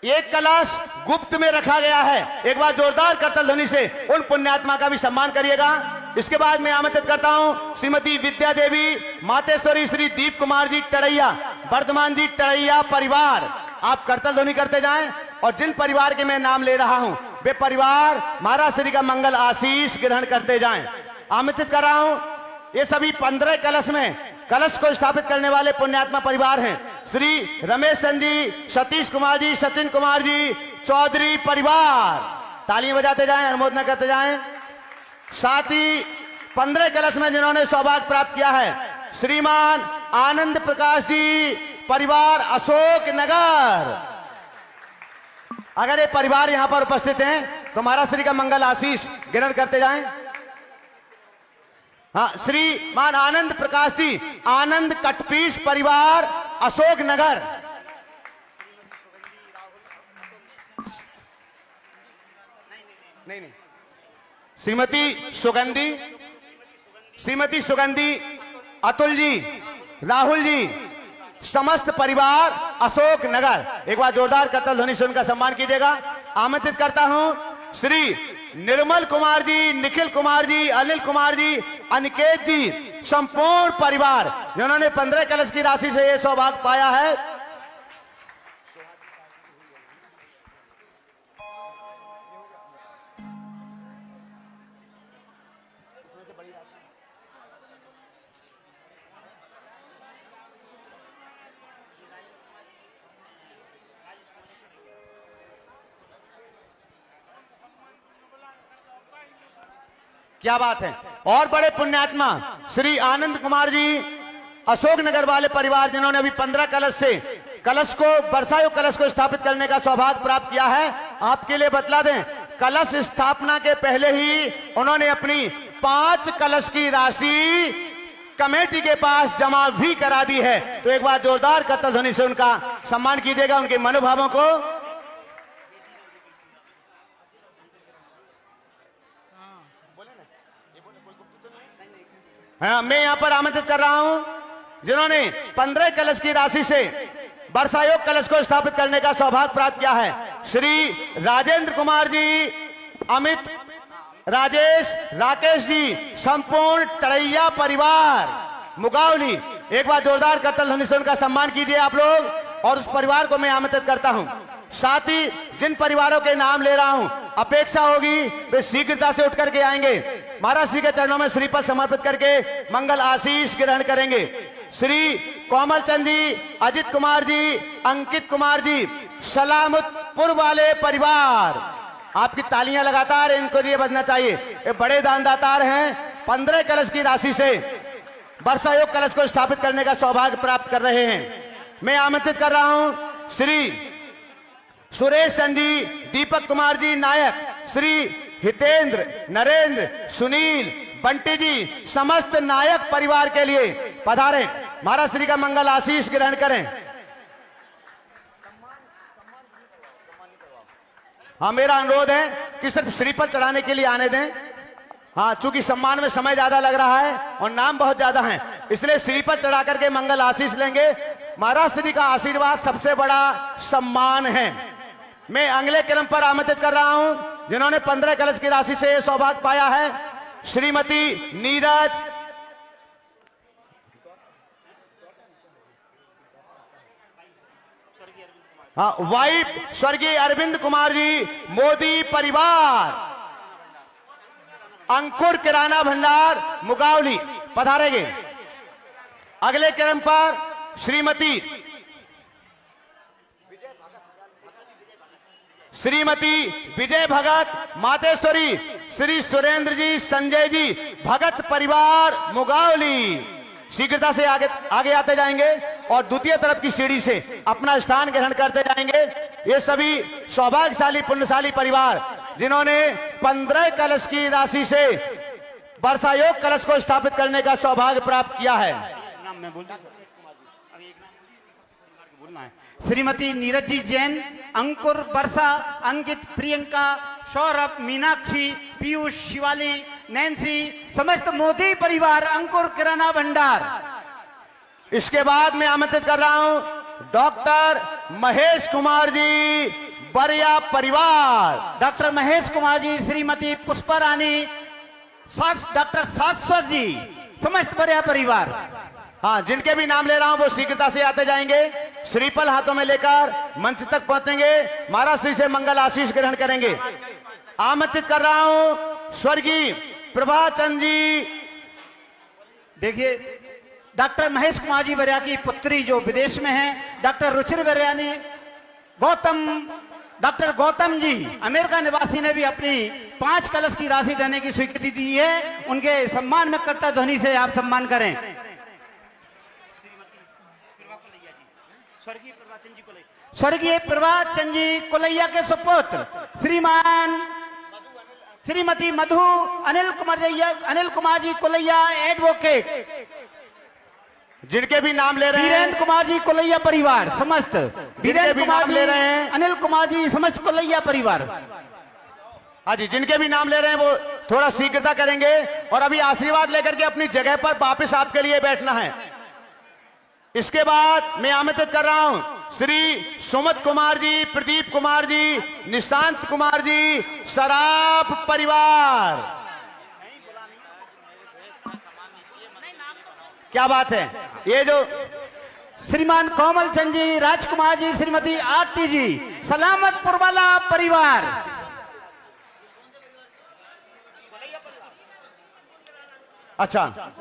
एक कलश गुप्त में रखा गया है, एक बार जोरदार करतल ध्वनि से उन पुण्यात्मा का भी सम्मान करिएगा। इसके बाद मैं आमंत्रित करता हूं श्रीमती विद्या देवी, मातेश्वरी श्री दीप कुमार जी टड़ैया, वर्धमान जी टड़ैया परिवार। आप करतल ध्वनि करते जाएं और जिन परिवार के मैं नाम ले रहा हूं वे परिवार महाराज श्री का मंगल आशीष ग्रहण करते जाएं। आमंत्रित कर रहा हूं ये सभी 15 कलश में कलश को स्थापित करने वाले पुण्यात्मा परिवार हैं श्री रमेश चंद जी, सतीश कुमार जी, सचिन कुमार जी, चौधरी परिवार। तालियां बजाते जाएं, अनुमोदना करते जाएं। साथ ही 15 कलश में जिन्होंने सौभाग्य प्राप्त किया है श्रीमान आनंद प्रकाश जी परिवार अशोक नगर। अगर ये परिवार यहां पर उपस्थित हैं तो महाराज श्री का मंगल आशीष ग्रहण करते जाएं। हाँ, श्रीमान आनंद प्रकाश जी, आनंद कटपीस परिवार अशोक नगर। नहीं, श्रीमती सुगंधी, अतुल जी, राहुल जी, समस्त परिवार अशोक नगर। एक बार जोरदार करतल ध्वनि से उनका सम्मान कीजिएगा। आमंत्रित करता हूं श्री निर्मल कुमार जी, निखिल कुमार जी, अनिल कुमार जी, अनिकेत जी, संपूर्ण परिवार जिन्होंने 15 कलश की राशि से यह सौभाग्य पाया है। क्या बात है। और बड़े पुण्यात्मा श्री आनंद कुमार जी अशोक नगर वाले परिवार जिन्होंने अभी 15 कलश से कलश को बरसायु कलश को स्थापित करने का सौभाग्य प्राप्त किया है। आपके लिए बतला दें, कलश स्थापना के पहले ही उन्होंने अपनी 5 कलश की राशि कमेटी के पास जमा भी करा दी है। तो एक बार जोरदार करताल ध्वनि से उनका सम्मान कीजिएगा, उनके मनोभावों को। हाँ, मैं यहां पर आमंत्रित कर रहा हूं जिन्होंने 15 कलश की राशि से वर्षा योग कलश को स्थापित करने का सौभाग्य प्राप्त किया है। श्री राजेंद्र कुमार जी, अमित, राजेश, राकेश जी, संपूर्ण टड़ैया परिवार मुगावली, एक बार जोरदार करताल ध्वनि से उनका सम्मान कीजिए आप लोग। और उस परिवार को मैं आमंत्रित करता हूं। साथ ही जिन परिवारों के नाम ले रहा हूं, अपेक्षा होगी वे शीघ्रता से उठ करके आएंगे, महाराज श्री के चरणों में श्रीफल समर्पित करके मंगल आशीष ग्रहण करेंगे। श्री कोमल चंद जी, अजित कुमार जी, अंकित कुमार जी, सलामतपुर वाले परिवार, आपकी तालियां लगातार इनको लिए बजना चाहिए। ये बड़े दानदातार हैं, 15 कलश की राशि से वर्षा योग कलश को स्थापित करने का सौभाग्य प्राप्त कर रहे हैं। मैं आमंत्रित कर रहा हूं श्री सुरेश चंद जी, दीपक कुमार जी नायक, श्री हितेंद्र, नरेंद्र, सुनील, बंटी जी, समस्त नायक परिवार के लिए पधारें, महाराज श्री का मंगल आशीष ग्रहण करें। हाँ, मेरा अनुरोध है कि सिर्फ श्रीफल चढ़ाने के लिए आने दें। हाँ, चूंकि सम्मान में समय ज्यादा लग रहा है और नाम बहुत ज्यादा हैं, इसलिए श्रीफल चढ़ा करके मंगल आशीष लेंगे। महाराज श्री का आशीर्वाद सबसे बड़ा सम्मान है। मैं अगले क्रम पर आमंत्रित कर रहा हूं जिन्होंने 15 कलश की राशि से सौभाग्य पाया है। श्रीमती नीरज, हाँ, वाइफ स्वर्गीय अरविंद कुमार जी, मोदी परिवार, अंकुर किराना भंडार मुगावली, पधारेंगे। अगले क्रम पर श्रीमती विजय भगत मातेश्वरी, श्री सुरेंद्र जी, संजय जी, भगत परिवार मुगावली, शीघ्रता से आगे आते जाएंगे और द्वितीय तरफ की सीढ़ी से अपना स्थान ग्रहण करते जाएंगे। ये सभी सौभाग्यशाली पुण्यशाली परिवार जिन्होंने 15 कलश की राशि से वर्षा योग कलश को स्थापित करने का सौभाग्य प्राप्त किया है। नाम मैं बोल बोलना है। श्रीमती नीरज जी जैन, अंकुर, वर्षा, अंकित, प्रियंका, सौरभ, मीनाक्षी, पीयूष, शिवाली, नैन्सी, समस्त मोदी परिवार, अंकुर किराना भंडार। इसके बाद मैं आमंत्रित कर रहा हूं डॉक्टर महेश कुमार जी, बरिया परिवार, डॉक्टर महेश कुमार जी, श्रीमती पुष्पा रानी, डॉक्टर शाश्वत जी, समस्त बरिया परिवार। हाँ, जिनके भी नाम ले रहा हूं वो शीघ्रता से आते जाएंगे, श्रीफल हाथों में लेकर मंच तक पहुंचेंगे, महाराज श्री से मंगल आशीष ग्रहण करेंगे। आमंत्रित कर रहा हूं स्वर्गीय प्रभाचंद जी। देखिए, डॉक्टर महेश कुमार जी बरिया की पुत्री जो विदेश में है, डॉक्टर रुचिर बरिया ने, डॉक्टर गौतम जी अमेरिका निवासी ने भी अपनी 5 कलश की राशि देने की स्वीकृति दी है। उनके सम्मान में करता ध्वनि से आप सम्मान करें। स्वर्गीय प्रभाचंद जी कोलैया के सुपुत्र श्रीमती मधु अनिल कुमार जी कोलैया एडवोकेट, जिनके भी नाम ले रहे हैं, वीरेंद्र कुमार जी कोलैया परिवार, समस्त वीरेंद्र कुमार ले रहे हैं, अनिल कुमार जी, समस्त कोलैया परिवार। हाँ जी, जिनके भी नाम ले रहे हैं वो थोड़ा शीघ्रता करेंगे और अभी आशीर्वाद लेकर के अपनी जगह पर वापस आपके लिए बैठना है। इसके बाद मैं आमंत्रित कर रहा हूं श्री सुमित कुमार जी, प्रदीप कुमार जी, निशांत कुमार जी, सराफ परिवार। क्या बात है, ये जो श्रीमान कोमल चंद जी, राजकुमार जी, श्रीमती आरती जी, सलामतपुर वाला परिवार। अच्छा,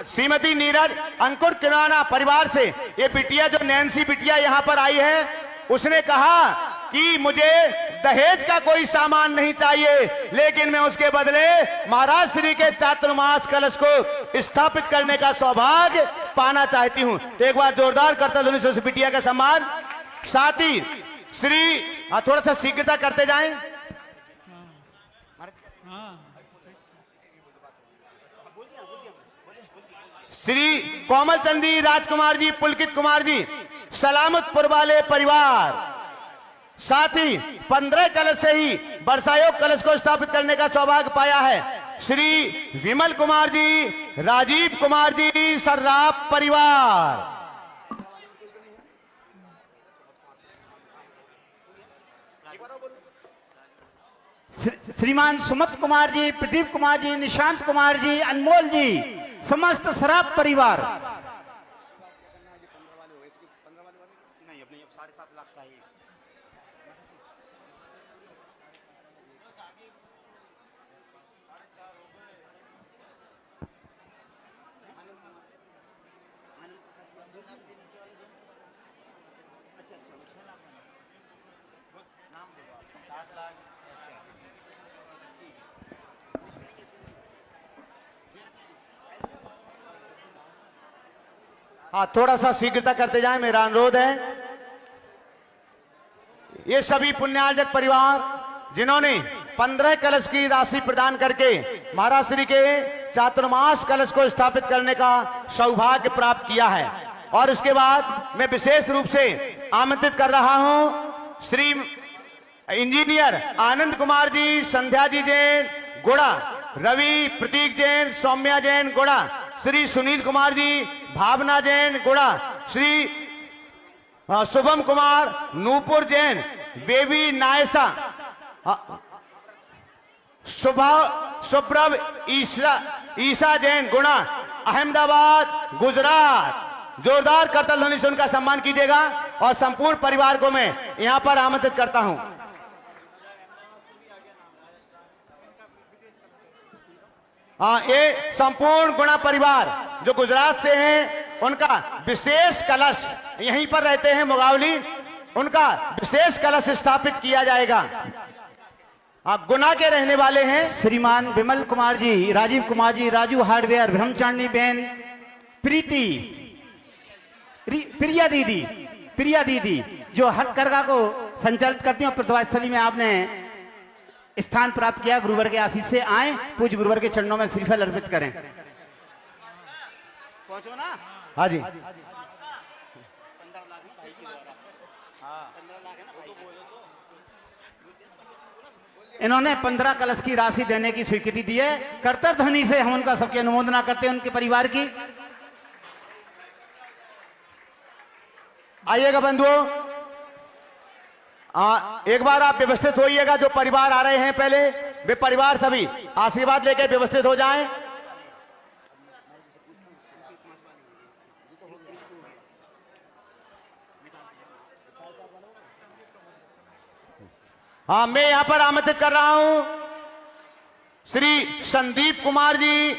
श्रीमती नीरज अंकुर किराना परिवार से ये बिटिया जो नैन्सी बिटिया यहाँ पर आई है, उसने कहा कि मुझे दहेज का कोई सामान नहीं चाहिए, लेकिन मैं उसके बदले महाराज श्री के चातुर्मास कलश को स्थापित करने का सौभाग्य पाना चाहती हूं। तो एक बार जोरदार करताल ध्वनि से बिटिया का सम्मान। साथ ही श्री थोड़ा सा शीघ्रता करते जाएं। श्री कोमल चंदी राजकुमार जी, पुलकित कुमार जी, सलामतपुर वाले परिवार, साथ ही 15 कलश से ही वर्षायोग कलश को स्थापित करने का सौभाग्य पाया है श्री विमल कुमार जी, राजीव कुमार जी, सर्राफ परिवार। श्रीमान सुमत कुमार जी, प्रदीप कुमार जी, निशांत कुमार जी, अनमोल जी, समस्त सराफ परिवार। नहीं, अपने 7.5 लाख का ही। हाँ, थोड़ा सा शीघ्रता करते जाएं, मेरा अनुरोध है। ये सभी पुण्यार्जक परिवार जिन्होंने 15 कलश की राशि प्रदान करके महाराज श्री के चातुर्मास कलश को स्थापित करने का सौभाग्य प्राप्त किया है, और इसके बाद मैं विशेष रूप से आमंत्रित कर रहा हूं श्री इंजीनियर आनंद कुमार जी, संध्या जी जैन गुड़ा, रवि प्रतीक जैन, सौम्या जैन गुड़ा, श्री सुनील कुमार जी, भावना जैन गुड़ा, श्री शुभम कुमार, नूपुर जैन, बेबी नायसा, सुप्रभ ईसा जैन गुणा, अहमदाबाद गुजरात। जोरदार करतल ध्वनि से उनका सम्मान कीजिएगा, और संपूर्ण परिवार को मैं यहां पर आमंत्रित करता हूं। हाँ, ये संपूर्ण गुणा परिवार जो गुजरात से हैं, उनका विशेष कलश यहीं पर रहते हैं मुगावली, उनका विशेष कलश स्थापित किया जाएगा। हाँ, गुना के रहने वाले हैं श्रीमान विमल कुमार जी, राजीव कुमार जी, राजू हार्डवेयर, ब्रह्मचारिणी बेन, प्रीति, प्रिया दीदी जो हथकरघा को संचालित करती हैं। प्रतिभा स्थली में आपने स्थान प्राप्त किया, गुरुवर के आशीष से आए, पूज्य गुरुवर के चरणों में श्रीफल अर्पित करें। पहुंचो ना। हाँ जी, इन्होंने 15 कलश की राशि देने की स्वीकृति दी है। कर्तव्य ध्वनि से हम उनका सबकी अनुमोदना करते हैं, उनके परिवार की। आइएगा बंधुओं, एक बार आप व्यवस्थित होइएगा। जो परिवार आ रहे हैं पहले, वे परिवार सभी आशीर्वाद लेकर व्यवस्थित हो जाएं। हाँ, मैं यहां पर आमंत्रित कर रहा हूं श्री संदीप कुमार जी,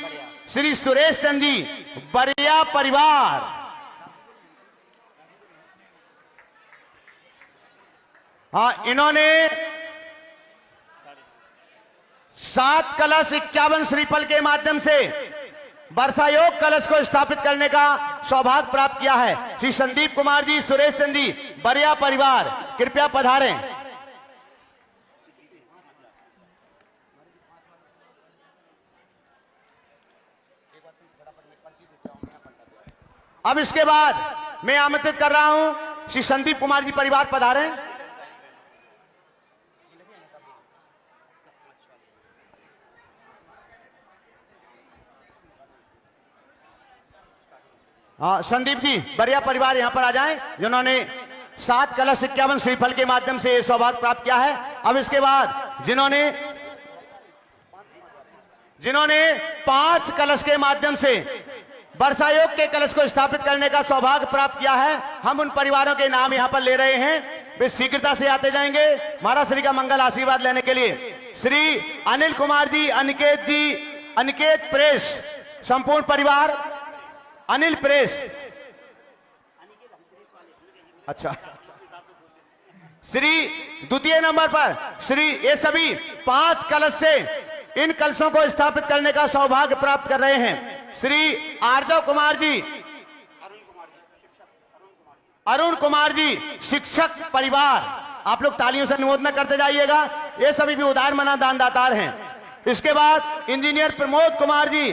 श्री सुरेश चंद जी, बरिया परिवार। हाँ, इन्होंने 7 कलश 51 श्रीफल के माध्यम से वर्षायोग कलश को स्थापित करने का सौभाग्य प्राप्त किया है। श्री संदीप कुमार जी, सुरेश चंद जी, बरिया परिवार, कृपया पधारें। अब इसके बाद मैं आमंत्रित कर रहा हूं श्री संदीप कुमार जी परिवार पधारें। हाँ, संदीप जी, बरिया परिवार यहां पर आ जाएं, जिन्होंने 7 कलश 51 श्रीफल के माध्यम से सौभाग्य प्राप्त किया है। अब इसके बाद जिन्होंने 5 कलश के माध्यम से वर्षायोग के कलश को स्थापित करने का सौभाग्य प्राप्त किया है, हम उन परिवारों के नाम यहां पर ले रहे हैं। वे शीघ्रता से आते जाएंगे महाराज श्री का मंगल आशीर्वाद लेने के लिए। श्री अनिल कुमार जी, अनिकेत प्रेस, संपूर्ण परिवार, अनिल प्रेस, अच्छा। श्री द्वितीय नंबर पर श्री, ये सभी 5 कलश से इन कलशों को स्थापित करने का सौभाग्य प्राप्त कर रहे हैं। श्री आर्जव कुमार जी, अरुण कुमार जी, शिक्षक परिवार, आप लोग तालियों से अनुमोदन करते जाइएगा। ये सभी भी उदार मना दानदातार हैं। इसके बाद इंजीनियर प्रमोद कुमार जी,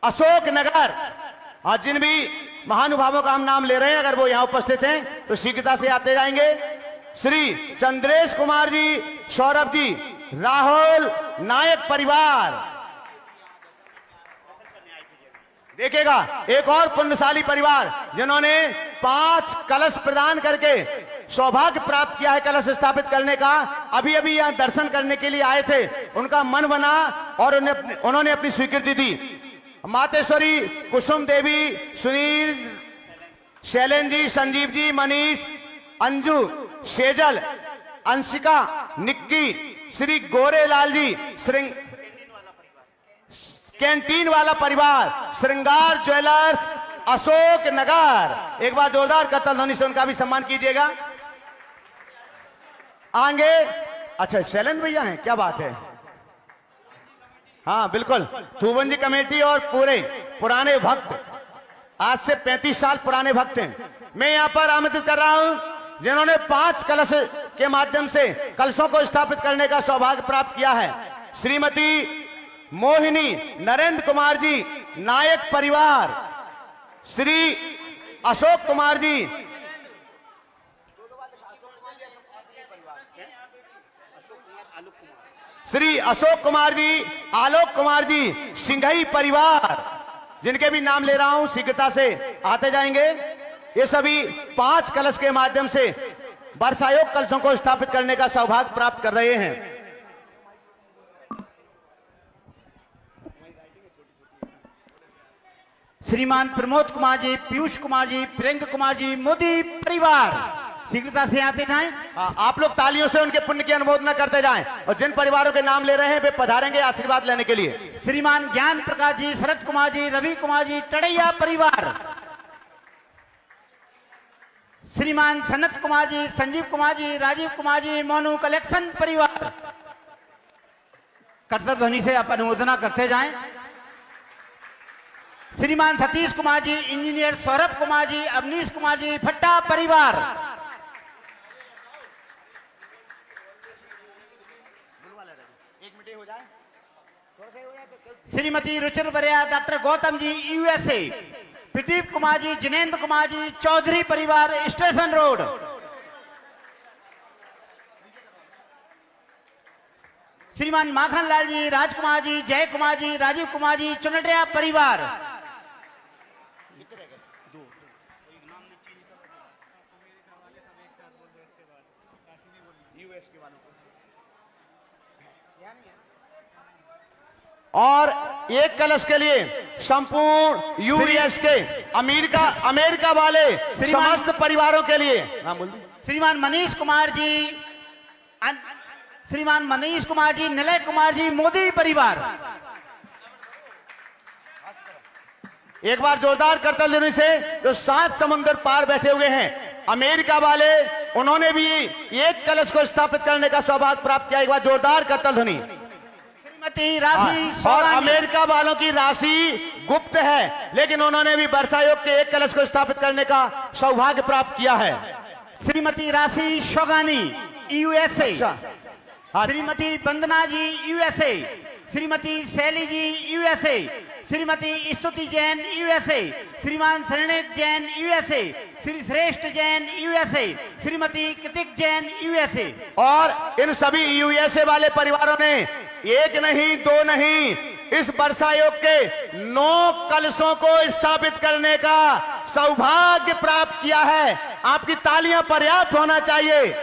अशोक नगर। आज जिन भी महानुभावों का हम नाम ले रहे हैं, अगर वो यहां उपस्थित हैं तो शीघ्रता से आते जाएंगे। श्री चंद्रेश कुमार जी, सौरभ जी, राहुल नायक परिवार। देखिएगा एक और पुण्यशाली परिवार जिन्होंने 5 कलश प्रदान करके सौभाग्य प्राप्त किया है कलश स्थापित करने का। अभी अभी यहां दर्शन करने के लिए आए थे, उनका मन बना और उन्होंने अपनी स्वीकृति दी। मातेश्वरी, कुसुम देवी, सुनील, शैलेंद्र जी, संजीव जी, मनीष, अंजू, सेजल, अंशिका, निक्की, श्री गोरेलाल जी, कैंटीन वाला परिवार, श्रृंगार ज्वेलर्स, अशोक नगर। एक बार जोरदार करतल ध्वनि से उनका भी सम्मान कीजिएगा। आगे अच्छा शैलेंद्र भैया हैं, क्या बात है। हाँ बिल्कुल, थूबन जी कमेटी और पूरे पुराने भक्त, आज से 35 साल पुराने भक्त हैं। मैं यहां पर आमंत्रित कर रहा हूं जिन्होंने 5 कलश के माध्यम से कलशों को स्थापित करने का सौभाग्य प्राप्त किया है। श्रीमती मोहिनी नरेंद्र कुमार जी, नायक परिवार, श्री अशोक कुमार जी, श्री अशोक कुमार जी, आलोक कुमार जी, सिंघई परिवार, जिनके भी नाम ले रहा हूं, शीघ्रता से आते जाएंगे। ये सभी 5 कलश के माध्यम से वर्षायोग कलशों को स्थापित करने का सौभाग्य प्राप्त कर रहे हैं। श्रीमान प्रमोद कुमार जी, पीयूष कुमार जी, प्रियंका कुमार जी, मोदी परिवार, शीघ्रता से आते जाएं। आप लोग तालियों से उनके पुण्य की अनुमोदना करते जाएं और जिन परिवारों के नाम ले रहे हैं वे पधारेंगे आशीर्वाद लेने के लिए। श्रीमान ज्ञान प्रकाश जी, शरद कुमार जी, रवि कुमार जी, टड़ैया परिवार, श्रीमान सनत कुमार जी, संजीव कुमार जी, राजीव कुमार जी, मोनू कलेक्शन परिवार। कर्तव्य ध्वनि से आप अनुमोदना करते जाएं। श्रीमान सतीश कुमार जी, इंजीनियर सौरभ कुमार जी, अवनीश कुमार जी, भट्टा परिवार, श्रीमती रुचिर बरिया, डॉक्टर गौतम जी, यूएसए, प्रदीप कुमार जी, जिनेन्द्र कुमार जी, चौधरी परिवार, स्टेशन रोड, श्रीमान माखन लाल जी, राजकुमार जी, जय कुमार जी, राजीव कुमार जी, चुनटिया परिवार, और एक कलश के लिए संपूर्ण यूएस के अमेरिका वाले समस्त परिवारों के लिए श्रीमान मनीष कुमार जी, श्रीमान मनीष कुमार जी, निलय कुमार जी, मोदी परिवार। एक बार जोरदार करतल ध्वनि से जो 7 समुद्र पार बैठे हुए हैं अमेरिका वाले, उन्होंने भी एक कलश को स्थापित करने का सौभाग्य प्राप्त किया। एक बार जोरदार करतल ध्वनि। राशि और अमेरिका वालों की राशि गुप्त है, लेकिन उन्होंने भी वर्षायोग के एक कलश को स्थापित करने का सौभाग्य प्राप्त किया है। श्रीमती राशि शोगानी, यूएसए, श्रीमती वंदना जी, यूएसए, श्रीमती शैली जी, यूएसए, श्रीमती स्तुति जैन, यूएसए, श्रीमान शरणेत जैन, यूएसए, श्री श्रेष्ठ जैन, यूएसए, श्रीमती कृतिक जैन, यूएसए। और इन सभी यूएसए वाले परिवारों ने एक नहीं, 2 नहीं, इस वर्षायोग के 9 कलशों को स्थापित करने का सौभाग्य प्राप्त किया है। आपकी तालियां पर्याप्त होना चाहिए।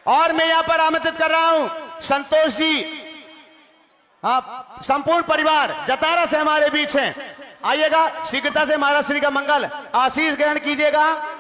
और मैं यहां पर आमंत्रित कर रहा हूं संतोष जी, हाँ, संपूर्ण परिवार जतारा से हमारे बीच हैं। आइएगा, शीघ्रता से महाराज श्री का मंगल आशीष ग्रहण कीजिएगा।